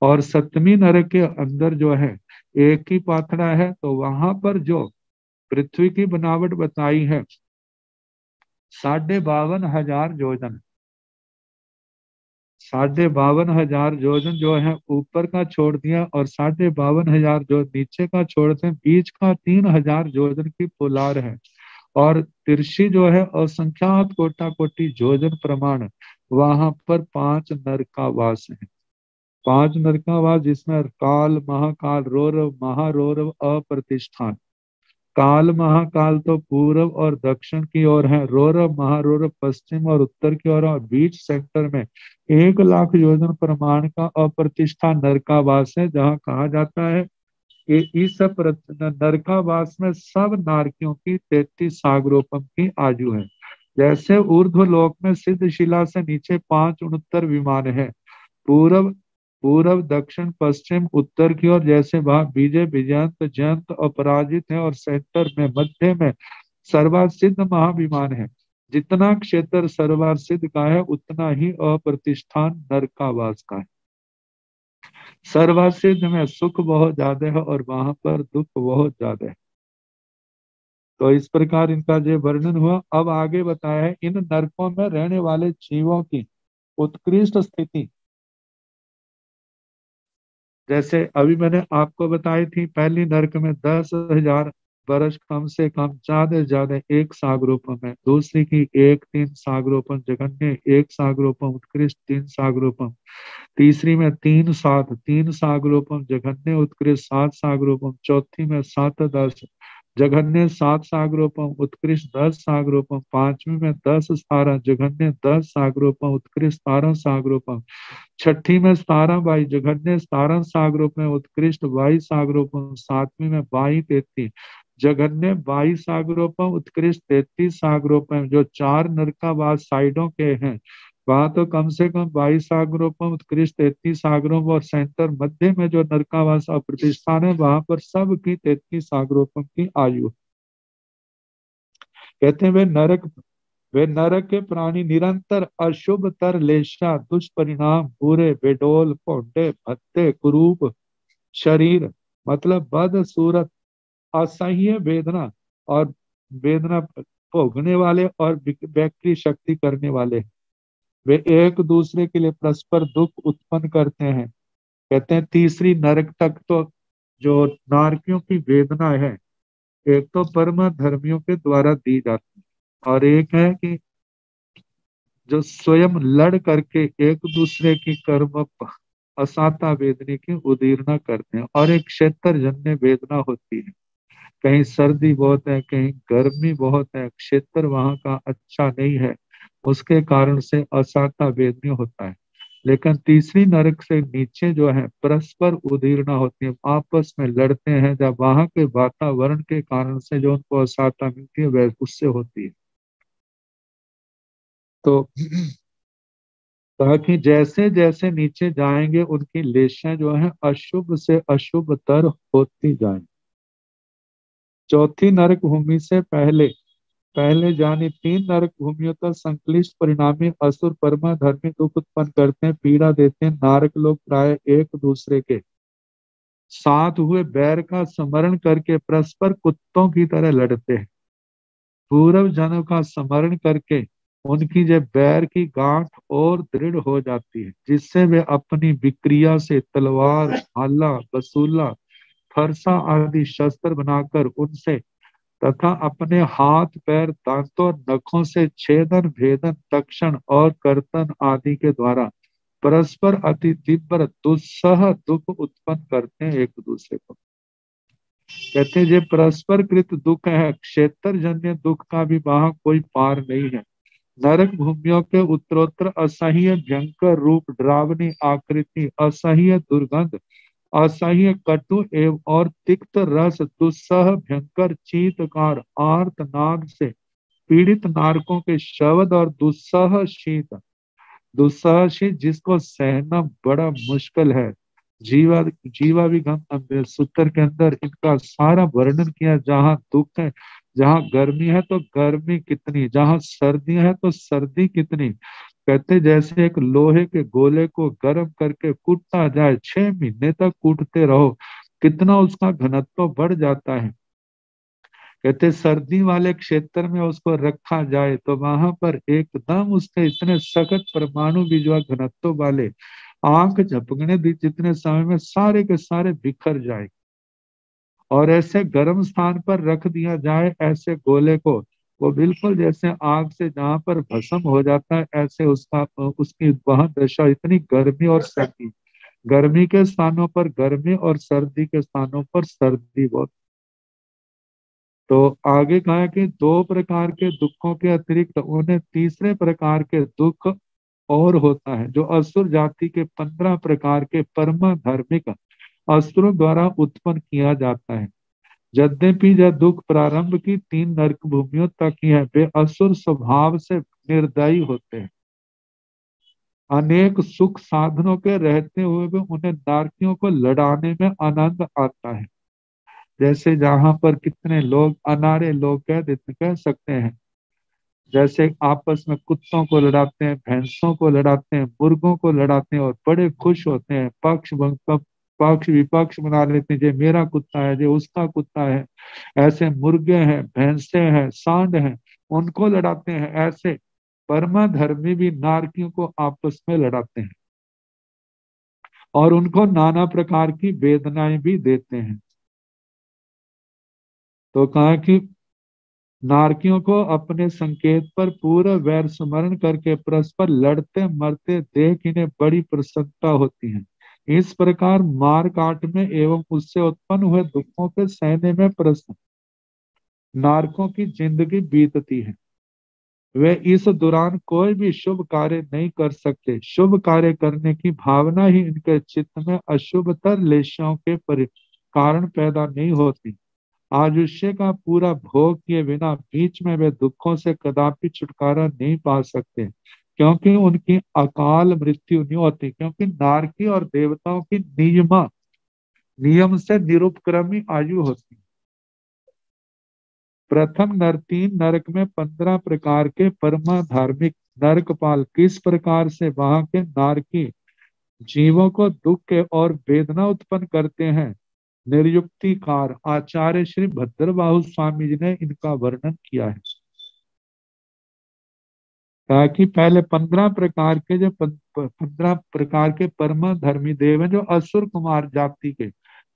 और सप्तमी नरक के अंदर जो है एक ही पाथड़ा है, तो वहां पर जो पृथ्वी की बनावट बताई है 52,500 योजन, 52,500 योजन जो है ऊपर का छोड़ दिया, और 52,500 जो नीचे का छोड़ते हैं, बीच का 3,000 योजन की पुलार है। और तिरछी जो है असंख्यात कोटा कोटि योजन प्रमाण वहां पर 5 नर का वास है। 5 नर का वास, जिसमें काल, महाकाल, रौरव, महारौरव, अप्रतिष्ठान। काल महाकाल तो पूर्व और दक्षिण की ओर है, रौरव महारौरव पश्चिम और उत्तर की ओर, और बीच सेंटर में 1,00,000 योजन प्रमाण का अप्रतिष्ठा नर का वास है, जहाँ कहा जाता है कि इस नरकावास में सब नारकियों की 33 सागरोपम की आयु है। जैसे ऊर्ध्व लोक में सिद्ध शिला से नीचे 5 69 विमान है, पूर्व पूर्व दक्षिण पश्चिम उत्तर की ओर, जैसे वहां विजय, विजयंत, जयंत, अपराजित है, और सेंटर में मध्य में सर्वासिद्ध महाविमान है। जितना क्षेत्र सर्वासिद्ध का है उतना ही अप्रतिष्ठान नरकावास का है। सर्वासिद्ध में सुख बहुत ज्यादा है, और वहां पर दुख बहुत ज्यादा है। तो इस प्रकार इनका जो वर्णन हुआ। अब आगे बताया है इन नरकों में रहने वाले जीवों की उत्कृष्ट स्थिति। जैसे अभी मैंने आपको बताई थी, पहली नरक में 10,000 वर्ष कम से कम, ज्यादा से ज्यादा 1 सागरोपम है। दूसरी की 1-3 सागरोपम जघन्य, 1 सागरोपम उत्कृष्ट, 3 सागरोपम। तीसरी में 3-7 सागरोपम जघन्य उत्कृष्ट, 7 सागरोपम। चौथी में 7-10 जघन्य, 7 सागरोपम उत्कृष्ट, 10 सागरोपम। पांचवी में 10-17 जघन्य, 10 सागरोपम उत्कृष्ट, 17 सागरोपम। छठी में 17-22 जघन्य, 17 सागरोपम उत्कृष्ट, 22 सागरोपम। सातवीं में 22-33 जघन्य, 22 सागरोपम उत्कृष्ट, 33 सागरोपम। जो 4 नरकावास साइडों के हैं वहां तो कम से कम 22 सागरोपम उत्कृष्ट, 33 सागरोपम, और सेंटर मध्य में जो नरकावास प्रतिष्ठान है वहां पर सब की 33 सागरोपम की आयु। कहते हैं वे नरक के प्राणी निरंतर अशुभ तर लेशा, दुष्परिणाम, बुरे, बेडोल, पौंडे, भत्ते, कुरूप शरीर, मतलब बद सूरत, असह्य वेदना और वेदना भोगने वाले, और व्यक्ति शक्ति करने वाले। वे एक दूसरे के लिए परस्पर दुख उत्पन्न करते हैं। कहते हैं तीसरी नरक तक तो जो नारकियों की वेदना है, एक तो परम धर्मियों के द्वारा दी जाती है, और एक है कि जो स्वयं लड़ करके एक दूसरे की कर्म असाता वेदना की उदीर्णा करते हैं, और एक क्षेत्र जन्य वेदना होती है। कहीं सर्दी बहुत है, कहीं गर्मी बहुत है, क्षेत्र वहां का अच्छा नहीं है, उसके कारण से असाता वेदना होता है। लेकिन तीसरी नरक से नीचे जो है परस्पर उदीर्णा होती है, आपस में लड़ते हैं, जब वहां के वातावरण के कारण से जो उनको असाता मिलती है वह उससे होती है। तो ताकि जैसे जैसे नीचे जाएंगे उनकी लेशें जो है अशुभ से अशुभ तर होती जाएं। चौथी नरक भूमि से पहले पहले जानी 3 नरक भूमियों तक संक्लिष्ट परिणामी असुर परमा धर्मी दुख उत्पन्न करते हैं, पीड़ा देते हैं। नारक लोग प्राय एक दूसरे के साथ हुए बैर का स्मरण करके परस्पर कुत्तों की तरह लड़ते हैं। पूर्व जनों का स्मरण करके उनकी जब बैर की गांठ और दृढ़ हो जाती है, जिससे वे अपनी विक्रिया से तलवार, भाला, बसूला, फरसा आदि शस्त्र बनाकर उनसे तथा अपने हाथ पैर, दांतों और नखों से छेदन, भेदन, तक्षण और कर्तन आदि के द्वारा परस्पर अति तीव्र दुस्सह दुख उत्पन्न करते हैं एक दूसरे को। कहते हैं, ये परस्पर कृत दुख है, क्षेत्र जन्य दुख का भी वहां कोई पार नहीं है। नरक भूमियों के उत्तरोत्तर असह्य भयंकर रूप, डरावनी आकृति, असह्य दुर्गंध, असह्य कटु एवं और तिक्त रस, दुस्सह भयंकर चीतकार, आर्तनाद से पीड़ित नारकों के शब्द और दुस्सह शीत, दुस्सह शीत जिसको सहना बड़ा मुश्किल है। जीवा जीवाभिगम सूत्र के अंदर इनका सारा वर्णन किया। जहाँ दुख है, जहाँ गर्मी है तो गर्मी कितनी, जहाँ सर्दी है तो सर्दी कितनी। कहते जैसे एक लोहे के गोले को गर्म करके कूटता जाए, 6 महीने तक कूटते रहो, कितना उसका घनत्व बढ़ जाता है। कहते सर्दी वाले क्षेत्र में उसको रखा जाए तो वहां पर एकदम उसके इतने सख्त परमाणु बीजवा घनत्व वाले आंख झपकने दी जितने समय में सारे के सारे बिखर जाए। और ऐसे गर्म स्थान पर रख दिया जाए ऐसे गोले को, वो बिल्कुल जैसे आग से जहां पर भस्म हो जाता है, ऐसे उसका उसकी वहां दशा, इतनी गर्मी और सर्दी, गर्मी के स्थानों पर गर्मी और सर्दी के स्थानों पर सर्दी बहुत। तो आगे कहा कि 2 प्रकार के दुखों के अतिरिक्त उन्हें तीसरे प्रकार के दुख और होता है, जो असुर जाति के 15 प्रकार के परम धार्मिक असुरों द्वारा उत्पन्न किया जाता है। यद्यपि यह दुख प्रारंभ की 3 नरक भूमियों तक ही है, वे असुर स्वभाव से निर्दयी होते हैं। अनेक सुख साधनों के रहते हुए भी उन्हें नारकियों को लड़ाने में आनंद आता है। जैसे जहां पर कितने लोग अनारे लोग कह सकते हैं, जैसे आपस में कुत्तों को लड़ाते हैं, भैंसों को लड़ाते हैं, मुर्गों को लड़ाते हैं और बड़े खुश होते हैं, पक्ष विपक्ष बना लेते हैं, ये मेरा कुत्ता है, ये उसका कुत्ता है। ऐसे मुर्गे हैं, भैंसे हैं, सांड हैं, उनको लड़ाते हैं। ऐसे परम धर्मी भी नारकियों को आपस में लड़ाते हैं और उनको नाना प्रकार की वेदनाएं भी देते हैं। तो कहा कि नारकियों को अपने संकेत पर पूरा वैर स्मरण करके परस्पर लड़ते मरते देख इन्हें बड़ी प्रसन्नता होती है। इस प्रकार मार काट में एवं उससे उत्पन्न हुए दुखों के सहने में प्रसन्न नारकों की जिंदगी बीतती है। वे इस दौरान कोई भी शुभ कार्य नहीं कर सकते। शुभ कार्य करने की भावना ही इनके चित्त में अशुभतर लेशों के कारण पैदा नहीं होती। आयुष्य का पूरा भोग किए बिना बीच में वे दुखों से कदापि छुटकारा नहीं पा सकते, क्योंकि उनकी अकाल मृत्यु नहीं होती। क्योंकि नारकी और देवताओं की नियम से निरुपक्रमी आयु होती। प्रथम 3 नरक में 15 प्रकार के परमा धार्मिक नरकपाल किस प्रकार से वहां के नारकी जीवों को दुख और वेदना उत्पन्न करते हैं, निर्युक्तिकार आचार्य श्री भद्रबाहु स्वामी जी ने इनका वर्णन किया है। ताकि पहले 15 प्रकार के जो 15 प्रकार के परम धर्मी देव हैं, जो असुर कुमार जाति के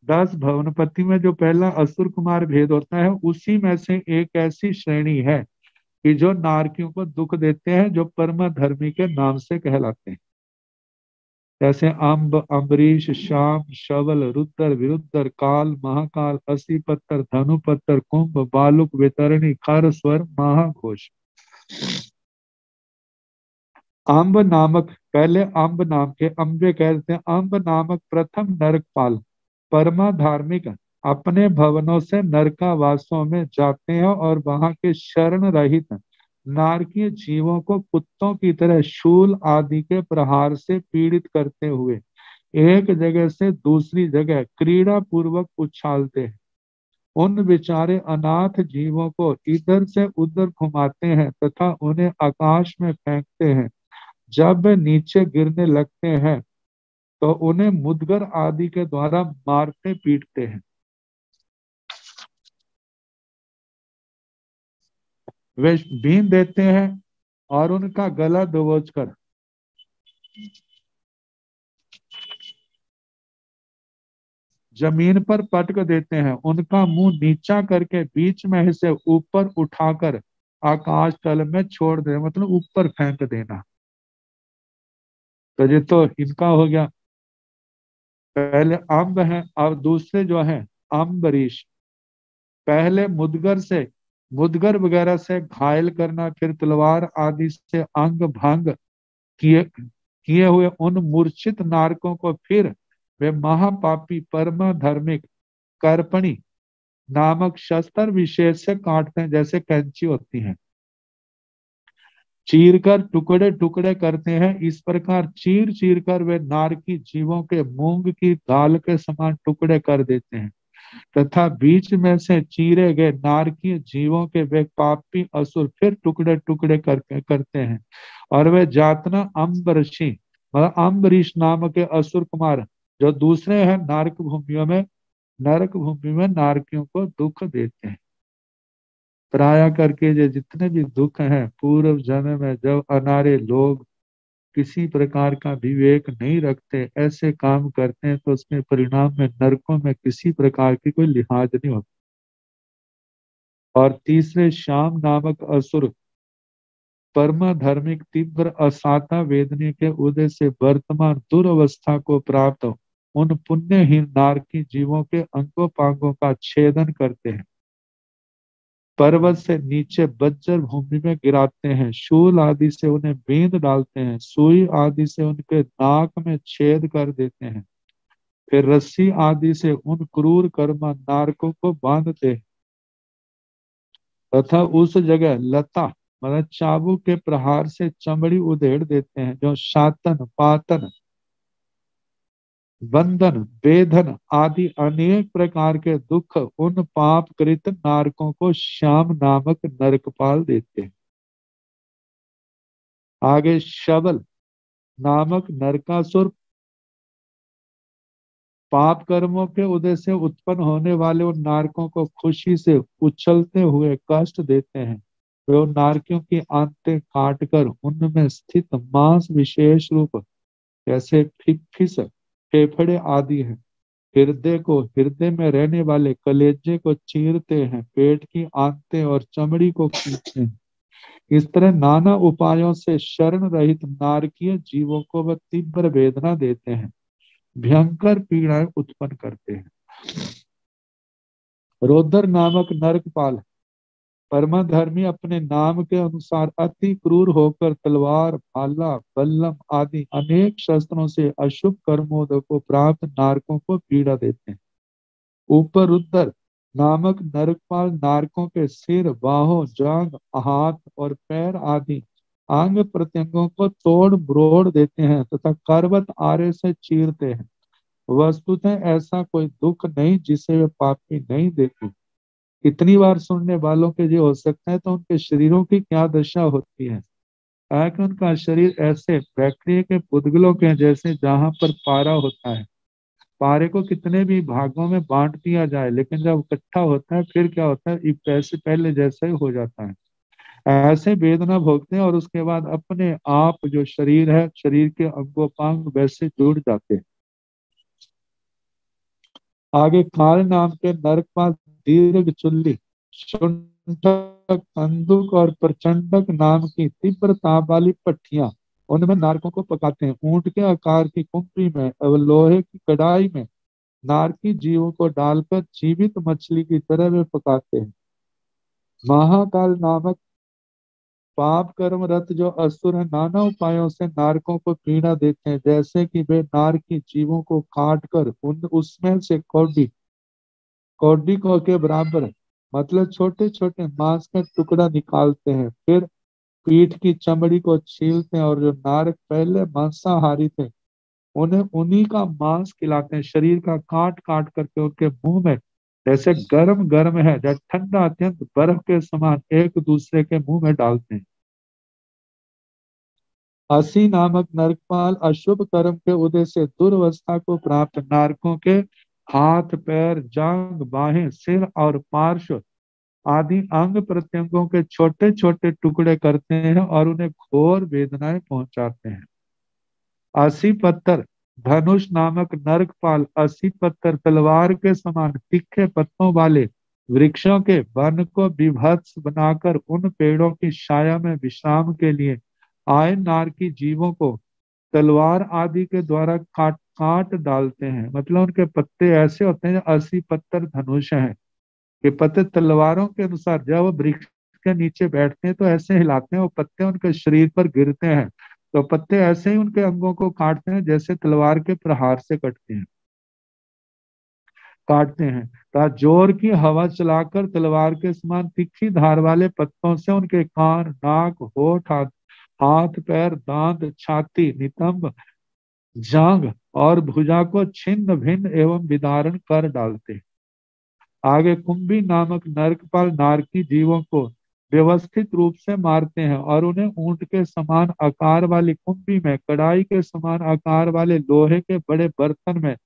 10 भवनपति में जो पहला असुर कुमार भेद होता है, उसी में से एक ऐसी श्रेणी है कि जो नारकियों को दुख देते हैं, जो परम धर्मी के नाम से कहलाते हैं। जैसे अम्ब, अम्बरीश, श्याम, शवल, रुद्र, विरुद्र, काल, महाकाल, असीपत्तर, धनुपत्तर, कुंभ, बालुक, वेतरणी, खर, स्वर, महाघोष। अम्ब नामक, पहले अम्ब नाम के अम्बे कहते हैं, अम्ब नामक प्रथम नरकपाल परमा धार्मिक अपने भवनों से नरकावासों में जाते हैं और वहां के शरण रहित नारकीय जीवों को कुत्तों की तरह शूल आदि के प्रहार से पीड़ित करते हुए एक जगह से दूसरी जगह क्रीड़ा पूर्वक उछालते हैं। उन बेचारे अनाथ जीवों को इधर से उधर घुमाते हैं तथा उन्हें आकाश में फेंकते हैं। जब वे नीचे गिरने लगते हैं तो उन्हें मुदगर आदि के द्वारा मारते पीटते हैं। वे बीन देते हैं और उनका गला दबोच कर जमीन पर पटक देते हैं। उनका मुंह नीचा करके बीच में से ऊपर उठाकर आकाश तल में छोड़ दे, मतलब ऊपर फेंक देना। तो ये तो इनका हो गया। पहले अम्ब है और दूसरे जो है अम्बरीश। पहले मुदगर वगैरह से घायल करना, फिर तलवार आदि से अंग भंग किए किए हुए उन मूर्छित नारकों को फिर वे महापापी परम धार्मिक कर्पणी नामक शस्त्र विशेष से काटते हैं, जैसे कैंची होती है, चीर कर टुकड़े टुकड़े करते हैं। इस प्रकार चीर चीर कर वे नारकी जीवों के मूंग की दाल के समान टुकड़े कर देते हैं, तथा बीच में से चीरे गए नारकीय जीवों के वे पापी असुर फिर टुकड़े टुकड़े करते हैं। और वे जातना अम्बरीशी, मतलब अम्बरीश नाम के असुर कुमार, जो दूसरे हैं नरक भूमि में नारकियों को दुख देते हैं। प्राय करके ये जितने भी दुख हैं, पूर्व जन्म में जब अनारे लोग किसी प्रकार का विवेक नहीं रखते, ऐसे काम करते हैं, तो उसके परिणाम में नरकों में किसी प्रकार की कोई लिहाज नहीं होती। और तीसरे श्याम नामक असुर परम धार्मिक तीव्र असाता वेदनी के उदय से वर्तमान दुर्अवस्था को प्राप्त उन पुण्यहीन नारकी जीवों के अंगों पांगों का छेदन करते हैं, पर्वत से नीचे बज्जर भूमि में गिराते हैं, शूल आदि से उन्हें बींद डालते हैं, सुई आदि से उनके नाक में छेद कर देते हैं, फिर रस्सी आदि से उन क्रूर कर्म नारकों को बांधते हैं, तथा उस जगह लता, मतलब चाबुक के प्रहार से चमड़ी उधेड़ देते हैं, जो शातन पातन बंधन वेधन आदि अनेक प्रकार के दुख उन पाप कृत नारकों को श्याम नामक नरकपाल देते हैं। आगे शबल नामक नरकासुर पाप कर्मों के उदय से उत्पन्न होने वाले उन नारकों को खुशी से उछलते हुए कष्ट देते हैं। वे उन नारकियों की आंतें काट कर उनमें स्थित मांस विशेष रूप, जैसे फिस फेफड़े आदि हैं, हृदय में रहने वाले कलेजे को चीरते हैं, पेट की आंतें और चमड़ी को खींचते हैं। इस तरह नाना उपायों से शरण रहित नारकीय जीवों को वह तीव्र वेदना देते हैं, भयंकर पीड़ाएं उत्पन्न करते हैं। रोदर नामक नरकपाल परमाधर्मी अपने नाम के अनुसार अति क्रूर होकर तलवार भाला बल्लम आदि अनेक शस्त्रों से अशुभ कर्मों को प्राप्त नारकों को पीड़ा देते हैं। ऊपर रुद्र नामक नरकपाल नारकों के सिर, बाहों, जांग, हाथ और पैर आदि अंग प्रत्यंगों को तोड़ मरोड़ देते हैं तथा करवत आरे से चीरते हैं। वस्तुतः ऐसा कोई दुख नहीं जिसे वे पापी नहीं देते। इतनी बार सुनने वालों के ये हो सकता है, तो उनके शरीरों की क्या दशा होती है। कि उनका शरीर ऐसे फैक्ट्री के पुतगलों के जैसे, जहां पर पारा होता है, पारे को कितने भी भागों में बांट दिया जाए, लेकिन जब इकट्ठा होता है फिर क्या होता है, एक पैसे पहले जैसा ही हो जाता है। ऐसे वेदना भोगते हैं और उसके बाद अपने आप जो शरीर है, शरीर के अंगोपांग वैसे जुड़ जाते हैं। आगे काल नाम के नरकपाल दीर्घ चुल्ली, शुंठक, अंधुक और प्रचंडक नाम की तीव्र ताप वाली पट्टियां, उनमें नारकों को पकाते हैं। ऊंट के आकार की कुंपी में और लोहे की कढ़ाई में नारकी जीवों को डालकर जीवित मछली की तरह वे पकाते हैं। महाकाल नामक पाप कर्म रत जो असुर है, नाना उपायों से नारकों को पीड़ा देते हैं, जैसे कि वे नारकी जीवों को काट कर उन उसमें से कौडी कौडी को के बराबर, मतलब छोटे छोटे मांस का टुकड़ा निकालते हैं, फिर पीठ की चमड़ी को छीलते हैं, और जो नारक पहले मांसाहारी थे उन्हें उन्हीं का मांस खिलाते हैं, शरीर का काट काट करके उनके मुंह में, जैसे गर्म गर्म है, जब ठंडा अत्यंत बर्फ के समान एक दूसरे के मुंह में डालते हैं। असी नामक नरकपाल अशुभ कर्म के उदय से दुर्वस्था को प्राप्त नारकों के हाथ, पैर, जांग, बाहें, सिर और पार्श्व आदि अंग प्रत्यंगों के छोटे छोटे टुकड़े करते हैं और उन्हें घोर वेदनाएं पहुंचाते हैं। असी पत्थर धनुष नामक नरकपाल असी पत्थर तलवार के समान तीखे पत्तों वाले वृक्षों के वन को विभत्स बनाकर उन पेड़ों की छाया में विश्राम के लिए आए नारकी जीवों को तलवार आदि के द्वारा काट काट डालते हैं। मतलब उनके पत्ते ऐसे होते हैं, 80 पत्थर धनुष हैं कि पत्ते तलवारों के अनुसार जब वो वृक्ष के नीचे बैठते हैं तो ऐसे हिलाते हैं, वो पत्ते उनके शरीर पर गिरते हैं तो पत्ते ऐसे ही उनके अंगों को काटते हैं जैसे तलवार के प्रहार से कटते हैं काटते हैं। तथा जोर की हवा चलाकर तलवार के समान तीखी धार वाले पत्तों से उनके कान, नाक, होठ, हाथ, पैर, दांत, छाती, नितंब, जांग और भुजा को छिन्न भिन्न एवं विदारण कर डालते हैं। आगे कुंभी नामक नरकपाल नारकी जीवों को व्यवस्थित रूप से मारते हैं और उन्हें ऊंट के समान आकार वाली कुंभी में, कड़ाई के समान आकार वाले लोहे के बड़े बर्तन में,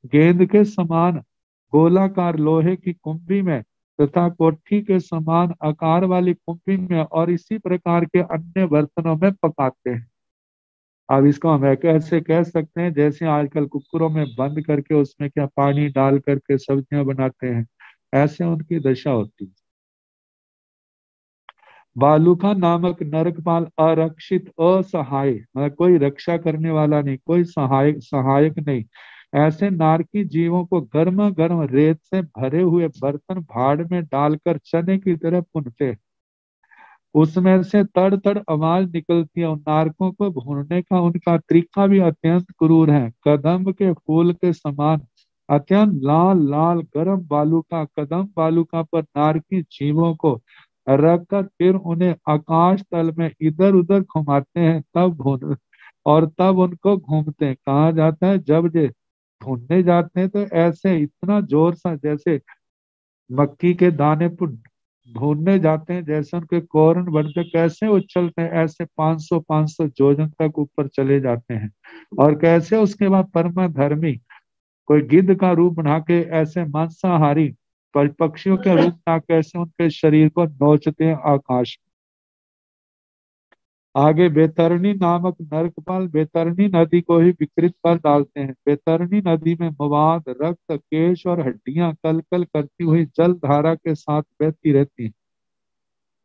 गेंद के समान गोलाकार लोहे की कुंभी में तथा कोठी के समान आकार वाली कुंभी में और इसी प्रकार के अन्य बर्तनों में पकाते हैं। अब इसको हम ऐसे कह सकते हैं जैसे आजकल कुकरों में बंद करके उसमें क्या पानी डाल करके सब्जियां बनाते हैं, ऐसे उनकी दशा होती है। बालूका नामक नरकपाल अरक्षित, असहाय, मतलब कोई रक्षा करने वाला नहीं, कोई सहायक सहायक नहीं, ऐसे नारकी जीवों को गर्मा गर्म रेत से भरे हुए बर्तन भाड़ में डालकर चने की तरह भूनते हैं। उसमें से तड़ तड़ आवाज निकलती है। उन नारकों को भूनने का उनका तरीका भी अत्यंत क्रूर है। कदम्ब के फूल के समान अत्यंत लाल लाल गर्म बालूका, कदम बालूका पर नारकी जीवों को रखकर फिर उन्हें आकाश तल में इधर उधर घुमाते हैं, तब भून और तब उनको घूमते हैं। कहा जाता है जब ये भूनने जाते हैं तो ऐसे इतना जोर सा जैसे मक्की के दाने पर भूनने जाते हैं, जैसे उनके कोरन बनते कैसे उछलते हैं, ऐसे 500 जोजन तक ऊपर चले जाते हैं। और कैसे उसके बाद परम धर्मी कोई गिद्ध का रूप बना के ऐसे मांसाहारी पक्षियों के रूप बना कैसे उनके शरीर को नोचते हैं आकाश। आगे बैतरणी नामक नरकपाल बैतरणी नदी को ही विकृत कर डालते हैं। बैतरणी नदी में मवाद, रक्त, केश और हड्डियां कल कल करती हुई जल धारा के साथ बहती रहती हैं।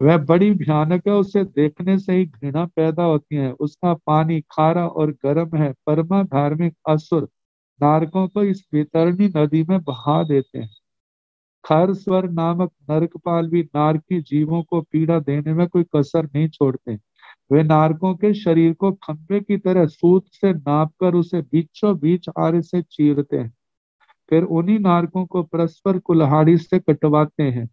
वह बड़ी भयानक है, उसे देखने से ही घृणा पैदा होती है। उसका पानी खारा और गर्म है। परमा धार्मिक असुर नारकों को इस बैतरणी नदी में बहा देते हैं। खरस्वर नामक नरकपाल भी नारकी जीवों को पीड़ा देने में कोई कसर नहीं छोड़ते। वे नारकों के शरीर को खंभे की तरह सूत से नापकर उसे बीचों बीच आरे से चीरते हैं। फिर उन्हीं नारकों को परस्पर कुल्हाड़ी से कटवाते हैं।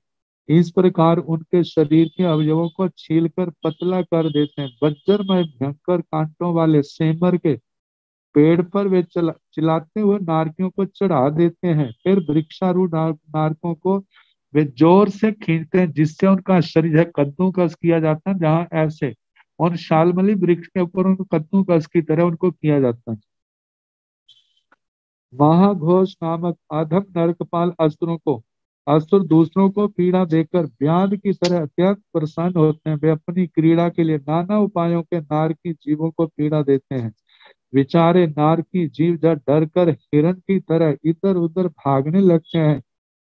इस प्रकार उनके शरीर के अवयवों को छीलकर पतला कर देते हैं। वज्रमय भयंकर कांटों वाले सेमर के पेड़ पर वे चिल्लाते हुए नारकियों को चढ़ा देते हैं। फिर वृक्षारूढ़ नारकों को वे जोर से खींचते हैं जिससे उनका शरीर कद्दूकस किया जाता है। जहां ऐसे उन शालमली वृक्ष के ऊपर उनको कद्दूकस की तरह उनको किया जाता है। महाघोष नामक अधम नरकपाल असुर दूसरों को पीड़ा देकर व्याध की तरह अत्यंत प्रसन्न होते हैं। वे अपनी क्रीड़ा के लिए नाना उपायों के नारकी जीवों को पीड़ा देते हैं। बेचारे नारकी जीव जब डर कर हिरण की तरह इधर उधर भागने लगते हैं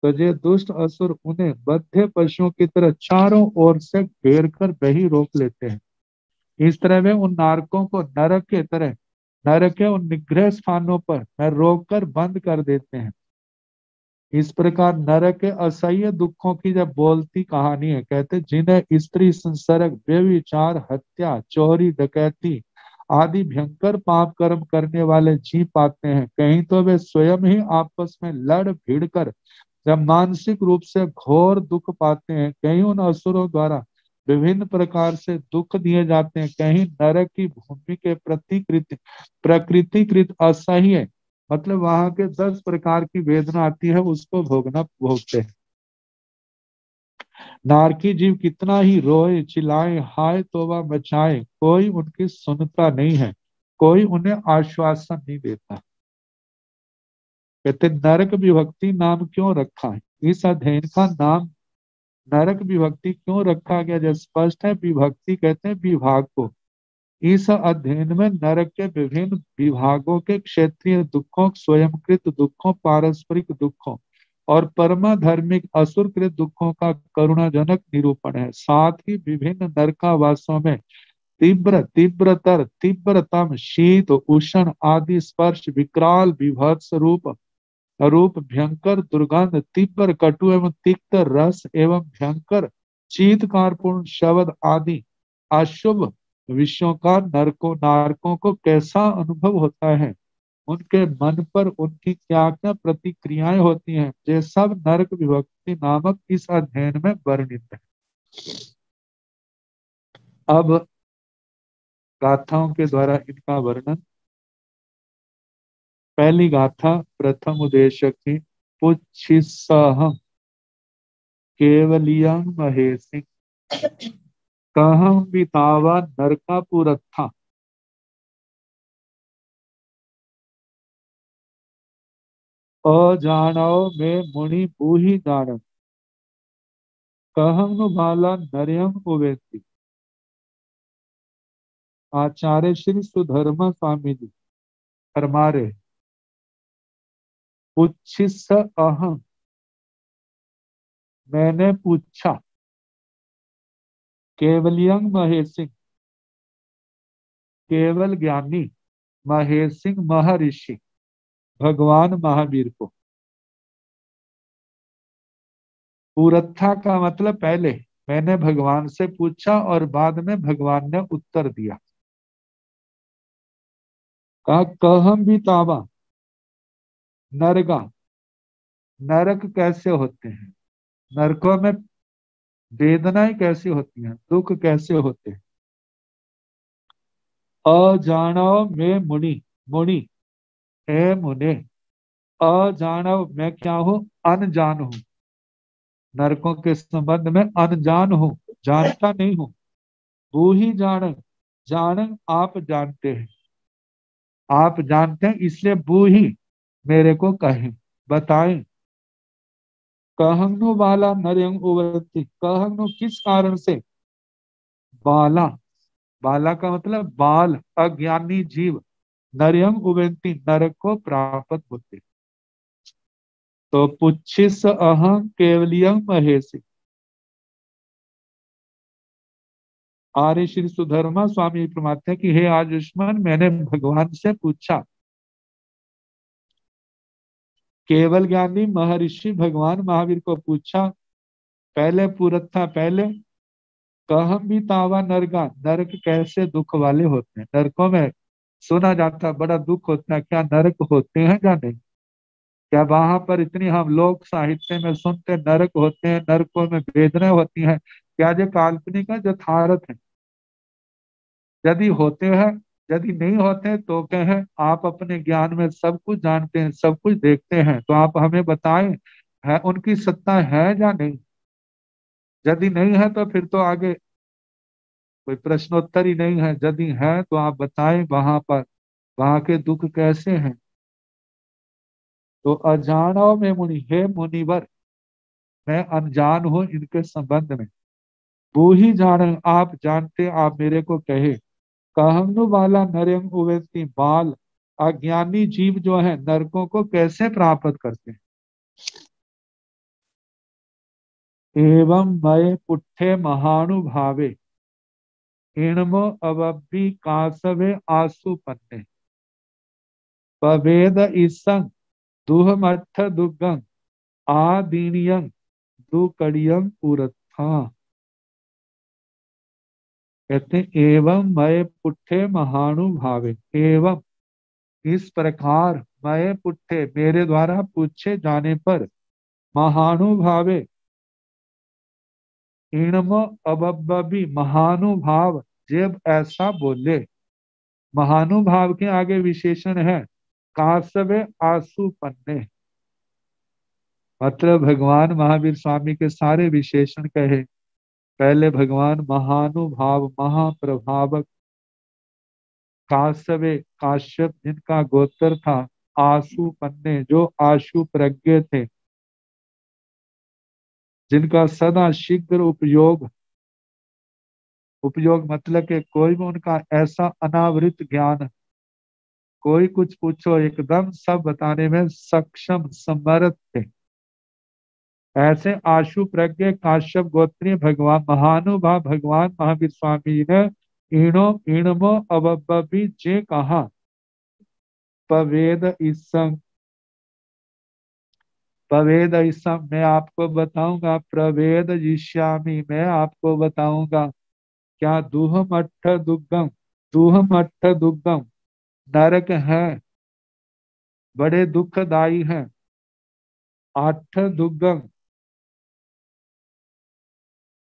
तो ये दुष्ट असुर उन्हें बद्ध पशुओं की तरह चारों ओर से घेर कर वही रोक लेते हैं। इस तरह वे उन नारकों को नरक के उन निग्रह स्थानों पर रोक कर बंद कर देते हैं। इस प्रकार नरक के असह्य दुखों की जब बोलती कहानी है, कहते जिन्हें स्त्री संसर्ग, व्यभिचार, हत्या, चोरी, डकैती आदि भयंकर पाप कर्म करने वाले जी पाते हैं। कहीं तो वे स्वयं ही आपस में लड़ भिड़ कर जब मानसिक रूप से घोर दुख पाते हैं। कहीं उन असुरों द्वारा विभिन्न प्रकार से दुख दिए जाते हैं। कहीं नरक की भूमि के प्रकृतिकृत असह्य, मतलब वहां के 10 प्रकार की वेदना आती है उसको भोगते हैं। नारकी जीव कितना ही रोए चिल्लाए हाय तौबा मचाए, कोई उनकी सुनता नहीं है, कोई उन्हें आश्वासन नहीं देता। कहते नरक विभक्ति नाम क्यों रखा है, इस अध्ययन का नाम नरक विभक्ति क्यों रखा गया? जब स्पष्ट है, विभक्ति कहते हैं विभाग को। इस अध्ययन में नरक के विभिन्न विभागों के क्षेत्रीय दुखों, स्वयंकृत दुखों, पारस्परिक दुखों और परमाधर्मिक असुरकृत दुखों का करुणाजनक निरूपण है। साथ ही विभिन्न नरकावासों में तीव्र, तीव्रतर, तीव्रतम, शीत, उष्ण आदि स्पर्श, विकराल, विभत्स रूप, रूप, भयंकर दुर्गंध, तीव्र, कटु एवं तिक्त रस एवं भयंकर चीत्कारपूर्ण शब्द आदि अशुभ विषयों का नारकों को कैसा अनुभव होता है, उनके मन पर उनकी क्या क्या प्रतिक्रियाएं होती हैं, ये सब नरक विभक्ति नामक इस अध्ययन में वर्णित है। अब गाथाओं के द्वारा इनका वर्णन। पहली गाथा प्रथम उद्देश्य की पुच्छिसह केवलियं महेशि कहं बितावा नरकापुरत्था अजानव में मुनि बूहि जानन कहं नु बाला नर्यं उवेति। आचार्य श्री सुधर्मा स्वामी जी फरमा रहे, पुच्छिस अहं, मैंने पूछा, केवलियं महेशि, केवल ज्ञानी, महेशि महर्षि, भगवान महावीर को। पुरत्था का मतलब पहले, मैंने भगवान से पूछा और बाद में भगवान ने उत्तर दिया। कहा कहम भी तावा, नरगा, नरक कैसे होते हैं, नरकों में वेदनाएं कैसी होती हैं, दुख कैसे होते हैं। अजानव में मुनि, मुनि हे मुने, अजानव मैं क्या हूं, अनजान हूं, नरकों के संबंध में अनजान हूं, जानता नहीं हूं। वो ही जानन, जानन आप जानते हैं, आप जानते हैं इसलिए वो ही मेरे को कहें, बताएं। कहंगनु बाला नरयंग उवर्ति, कहंगनु किस कारण से, बाला, बाला का मतलब बाल, अज्ञानी जीव, नरयंग उवर्ति नरक को प्राप्त होते। तो पुच्छिस अहं केवलियं महेशि। आर्य श्री सुधर्मा स्वामी फरमाते हैं कि हे आयुष्मान, मैंने भगवान से पूछा, केवल ज्ञानी महर्षि भगवान महावीर को पूछा, पहले पुरत्था, पहले कहम भी तावा नरका, नरक कैसे दुख वाले होते हैं। नरकों में सुना जाता बड़ा दुख होता है, क्या नरक होते हैं क्या नहीं? क्या वहां पर इतनी हम लोग साहित्य में सुनते नरक होते हैं, नरकों में वेदनाएं होती हैं, क्या जो काल्पनिक है, यथार्थ है? यदि होते हैं, यदि नहीं होते तो कहें आप अपने ज्ञान में सब कुछ जानते हैं, सब कुछ देखते हैं, तो आप हमें बताएं है उनकी सत्ता है या नहीं। यदि नहीं है तो फिर तो आगे कोई प्रश्नोत्तर ही नहीं है। यदि है तो आप बताएं वहां पर वहां के दुख कैसे हैं। तो अजानव में मुनि, हे मुनिवर, मैं अनजान हूं इनके संबंध में। वो ही जान, आप जानते, आप मेरे को कहे। कहनु वाला नरेंग उवेती, बाल अज्ञानी जीव जो है नरकों को कैसे प्राप्त करते हैं। एवं मय पुट्ठे महानुभावे इणमो अवब्बी कासवे आसु पन्ने पवेद ईसंग दुहमठ दुगंग आदीनियं दुकड़ियं पुरत्था। कहते एवं मय पुट्ठे महानुभावे, एवं इस प्रकार मय पुट्ठे मेरे द्वारा पूछे जाने पर, महानुभावे इणम अबब्बी महानुभाव जब ऐसा बोले, महानुभाव के आगे विशेषण है कासवे आंसू पन्ने, मतलब भगवान महावीर स्वामी के सारे विशेषण कहे पहले भगवान महानुभाव महाप्रभावक काश्यप जिनका गोत्र था, आशु पन्ने जो आशु प्रज्ञ थे, जिनका सदा शीघ्र उपयोग मतलब कि कोई भी उनका ऐसा अनावृत ज्ञान, कोई कुछ पूछो एकदम सब बताने में सक्षम समर्थ थे। ऐसे आशु प्रज्ञ काश्यप गोत्रीय भगवान महानुभाव भगवान महावीर स्वामी ने इणो इणमो अवब्बी जे कहा पवेद इसम मैं आपको बताऊंगा, प्रवेद जिष्यामि मैं आपको बताऊंगा। क्या दूह मट्ठ दुग्गम नरक है, बड़े दुखदाई हैं। आठ दुग्गम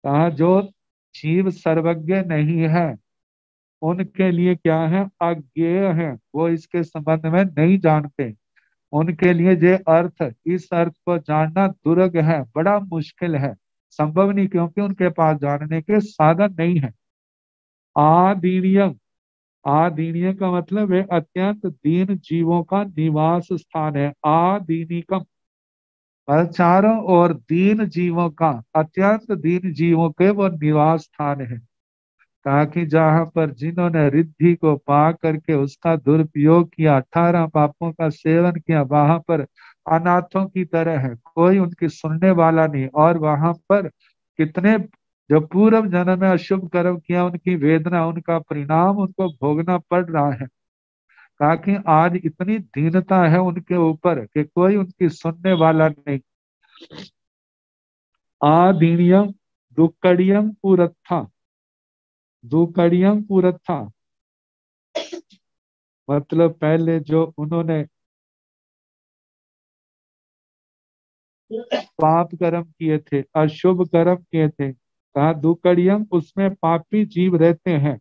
कहा जो जीव सर्वज्ञ नहीं है उनके लिए क्या है, अज्ञेय है, वो इसके संबंध में नहीं जानते। उनके लिए ये अर्थ, इस अर्थ को जानना दुर्ग है, बड़ा मुश्किल है, संभव नहीं, क्योंकि उनके पास जानने के साधन नहीं है। आदीनियम, आदीनियम का मतलब है अत्यंत दीन जीवों का निवास स्थान है। आदीनिकम और चारों ओर दीन जीवों का, अत्यंत दीन जीवों के वो निवास स्थान है। ताकि जहां पर जिन्होंने रिद्धि को पा करके उसका दुरुपयोग किया, 18 पापों का सेवन किया, वहां पर अनाथों की तरह है, कोई उनकी सुनने वाला नहीं। और वहां पर कितने जो पूर्व जन्म में अशुभ कर्म किया उनकी वेदना, उनका परिणाम उनको भोगना पड़ रहा है। ताकि आज इतनी दीनता है उनके ऊपर कि कोई उनकी सुनने वाला नहीं। आदीनियम दुक्कड़ियम पुरत्था, दुक्कड़ियम पुरत्था मतलब पहले जो उन्होंने पाप कर्म किए थे, अशुभ कर्म किए थे, कहा दुकड़ियम उसमें पापी जीव रहते हैं।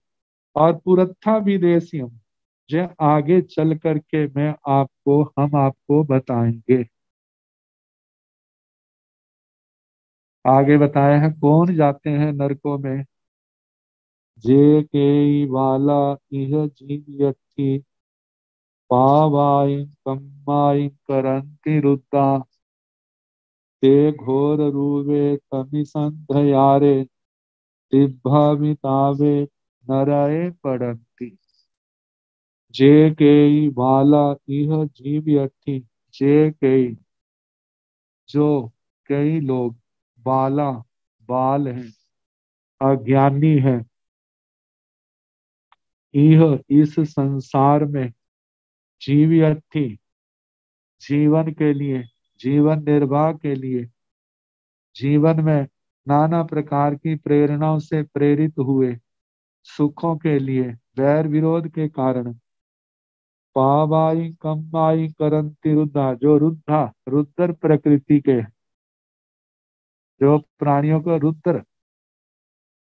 और पुरत्था विदेशियम जो आगे चल करके हम आपको बताएंगे। आगे बताया है कौन जाते हैं नरकों में। जे के वाला इह जीवियथि पावाई कम्माई करंति रुद्धा ते घोर रूवे तमिसंधयारे दिग्भावितावे नराए पड़ंती। जे के बाला इह जीवयथि, जे के जो कई लोग बाला बाल हैं, अज्ञानी है, इह इस संसार में जीवयथि जीवन के लिए, जीवन निर्वाह के लिए, जीवन में नाना प्रकार की प्रेरणाओं से प्रेरित हुए, सुखों के लिए वैर विरोध के कारण पावाई कमाई करंती रुद्धा जो रुद्धा रुद्र प्रकृति के, जो प्राणियों को रुद्र,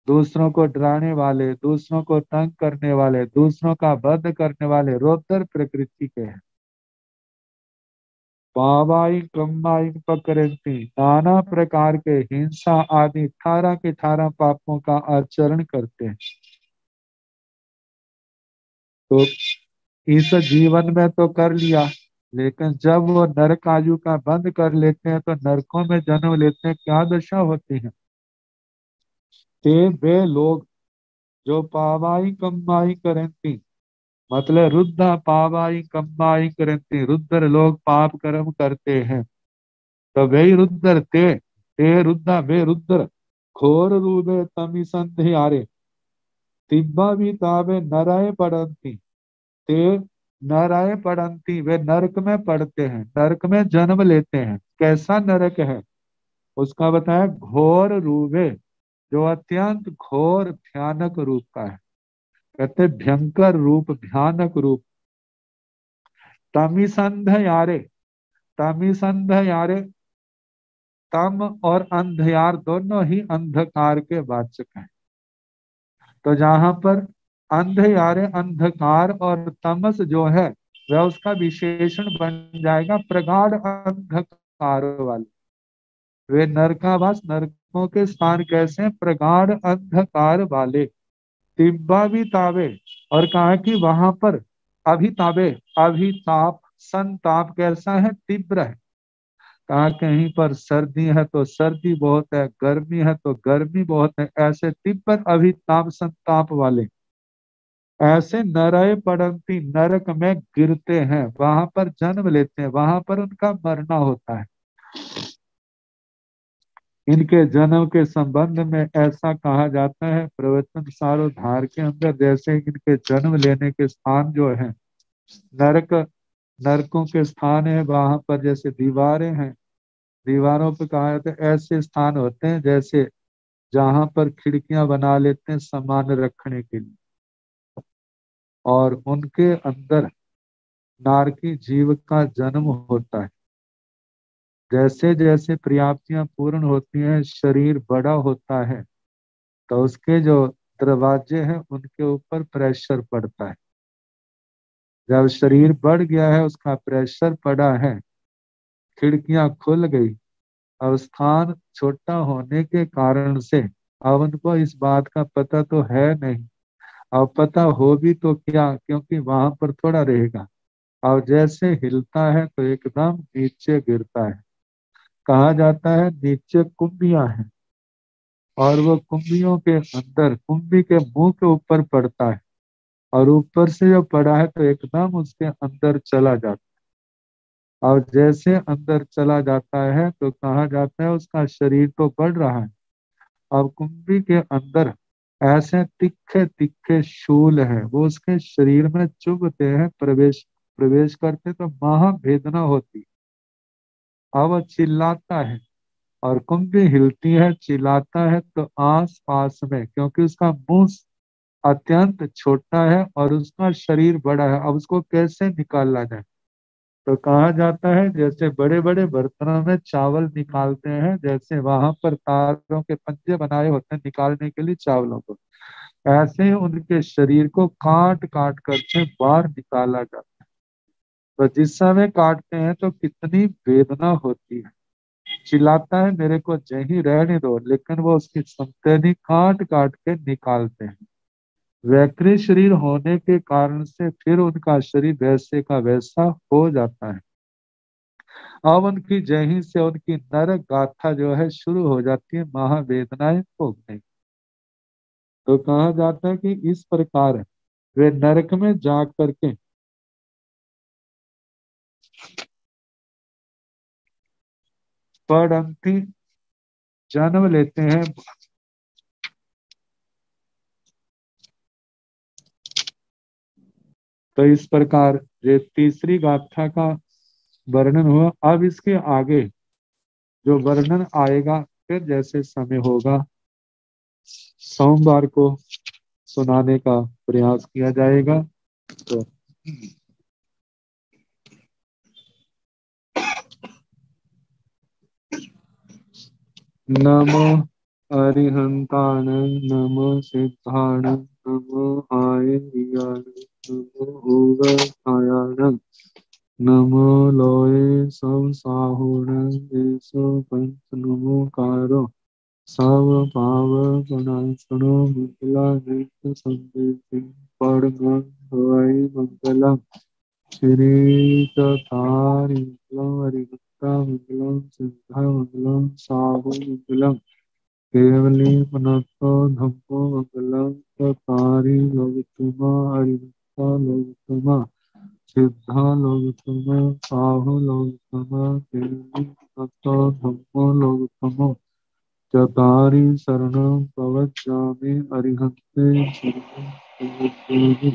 दूसरों को डराने वाले, दूसरों को तंग करने वाले, दूसरों का वध करने वाले रुद्र प्रकृति के हैं। पावाई कमाई पकड़ती नाना प्रकार के हिंसा आदि 18 के 18 पापों का आचरण करते हैं। तो इस जीवन में तो कर लिया, लेकिन जब वो नरक आयु का बंद कर लेते हैं तो नरकों में जन्म लेते हैं, क्या दशा होती है। ते वे लोग जो पावाई कमाई करती, मतलब रुद्र पावाई कमाई करती, रुद्र लोग पाप कर्म करते हैं। तो वे रुद्र ते रुद्र वे रुद्र घोर रूपे तमिसंध्यारे तिब्बा भी तावे नराय पड़ंती, ते नराय पड़ंती वे नरक में पड़ते हैं, नरक में जन्म लेते हैं। कैसा नरक है उसका बताया, घोर रूपे जो अत्यंत घोर भयानक रूप का है, कहते भयंकर रूप भयानक रूप। तमिसंध यारे, तमिसंध यारे, तम और अंधयार दोनों ही अंधकार के वाचक हैं। तो जहां पर अंधयारे अंधकार और तमस जो है वह उसका विशेषण बन जाएगा, प्रगाढ़ अंधकार वाले, वे नरकावास नरक नरकों के स्थान कैसे हैं? प्रगाढ़ अंधकार वाले, तिब्बा भी ताबे। और कहा कि वहां पर अभिताबे, अभिताप संताप कैसा है? तीव्र है। कहा कहीं पर सर्दी है तो सर्दी बहुत है, गर्मी है तो गर्मी बहुत है, ऐसे तीव्र अभिताप संताप वाले ऐसे नरय पड़ंती, नरक में गिरते हैं, वहां पर जन्म लेते हैं, वहां पर उनका मरना होता है। इनके जन्म के संबंध में ऐसा कहा जाता है प्रवचन सारोद्धार के अंदर, जैसे इनके जन्म लेने के स्थान जो है नरक, नरकों के स्थान है, वहां पर जैसे दीवारें हैं, दीवारों पर कहा जाता है ऐसे स्थान होते हैं जैसे जहां पर खिड़कियां बना लेते हैं सामान रखने के लिए, और उनके अंदर नारकी जीव का जन्म होता है। जैसे जैसे पर्याप्तियां पूर्ण होती हैं, शरीर बड़ा होता है, तो उसके जो दरवाजे हैं उनके ऊपर प्रेशर पड़ता है। जब शरीर बढ़ गया है, उसका प्रेशर पड़ा है, खिड़कियां खुल गई, अब स्थान छोटा होने के कारण से अब उनको इस बात का पता तो है नहीं, अब पता हो भी तो क्या, क्योंकि वहां पर थोड़ा रहेगा। और जैसे हिलता है तो एकदम नीचे गिरता है। कहा जाता है नीचे कुंभियां हैं, और वो कुंभियों के अंदर कुंभी के मुंह के ऊपर पड़ता है, और ऊपर से जो पड़ा है तो एकदम उसके अंदर चला जाता है। और जैसे अंदर चला जाता है तो कहा जाता है उसका शरीर तो बढ़ रहा है, अब कुंभी के अंदर ऐसे तिखे तिखे शूल है, वो उसके शरीर में चुभते हैं, प्रवेश प्रवेश करते तो महावेदना होती। अब वो चिल्लाता है, और कुंभी हिलती है, चिल्लाता है, तो आस पास में, क्योंकि उसका मुंह अत्यंत छोटा है और उसका शरीर बड़ा है, अब उसको कैसे निकाला जाए? तो कहा जाता है जैसे बड़े बड़े बर्तनों में चावल निकालते हैं, जैसे वहां पर तारों के पंजे बनाए होते हैं निकालने के लिए चावलों को, ऐसे ही उनके शरीर को काट काट करके बाहर निकाला जाता है। तो जिस समय काटते हैं तो कितनी वेदना होती है, चिल्लाता है मेरे को यहीं रहने दो, लेकिन वो उसकी सुनते नहीं, काट काट के निकालते हैं। वैकृत शरीर होने के कारण से फिर उनका शरीर वैसे का वैसा हो जाता है। अब उनकी जहीं से उनकी नरक गाथा जो है शुरू हो जाती है, महावेदनाएं भोगने की। तो कहा जाता है कि इस प्रकार वे नरक में जा करके पड़ंती जन्म लेते हैं। तो इस प्रकार ये तीसरी गाथा का वर्णन हुआ। अब इसके आगे जो वर्णन आएगा फिर जैसे समय होगा सोमवार को सुनाने का प्रयास किया जाएगा। तो नमो अरिहंताण, नमो सिद्धाण, नमो आयर्याण, नमो उगथायाण, नमो लोये संसाहुण, येषु पंच नमोकारो सव पाव गणासनो मंगला नित्य संदेशे परम हवै मंगलम। श्री चतारि मंगलम, हरिभक्ता मंगलम, सिद्धा मंगलम, साहु मंगलम, केवली पुनतो धम्मो मंगलम, चतारि लोकतुमा, हरिभक्ता लोकतुमा, सिद्धा लोकतुमा, साहु लोकतुमा, केवली पुनतो धम्मो लोकतुमो, चतारि शरणं प्रवक्ष्यामि, अरिहन्ते शरणं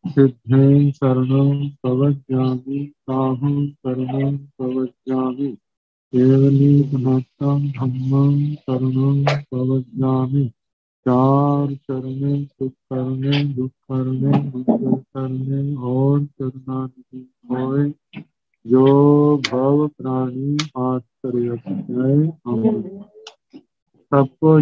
सिद्धे शरणं प्रवक्ष्यामि, साहु शरणं प्रवक्ष्यामि, केवलीकनाथं धम्मं शरणं प्रवक्ष्यामि। चार चरणे सुख करने, दुख करने, मंगल करने और चरणागति होय, जो भव प्राणी आश्चर्य है। सबको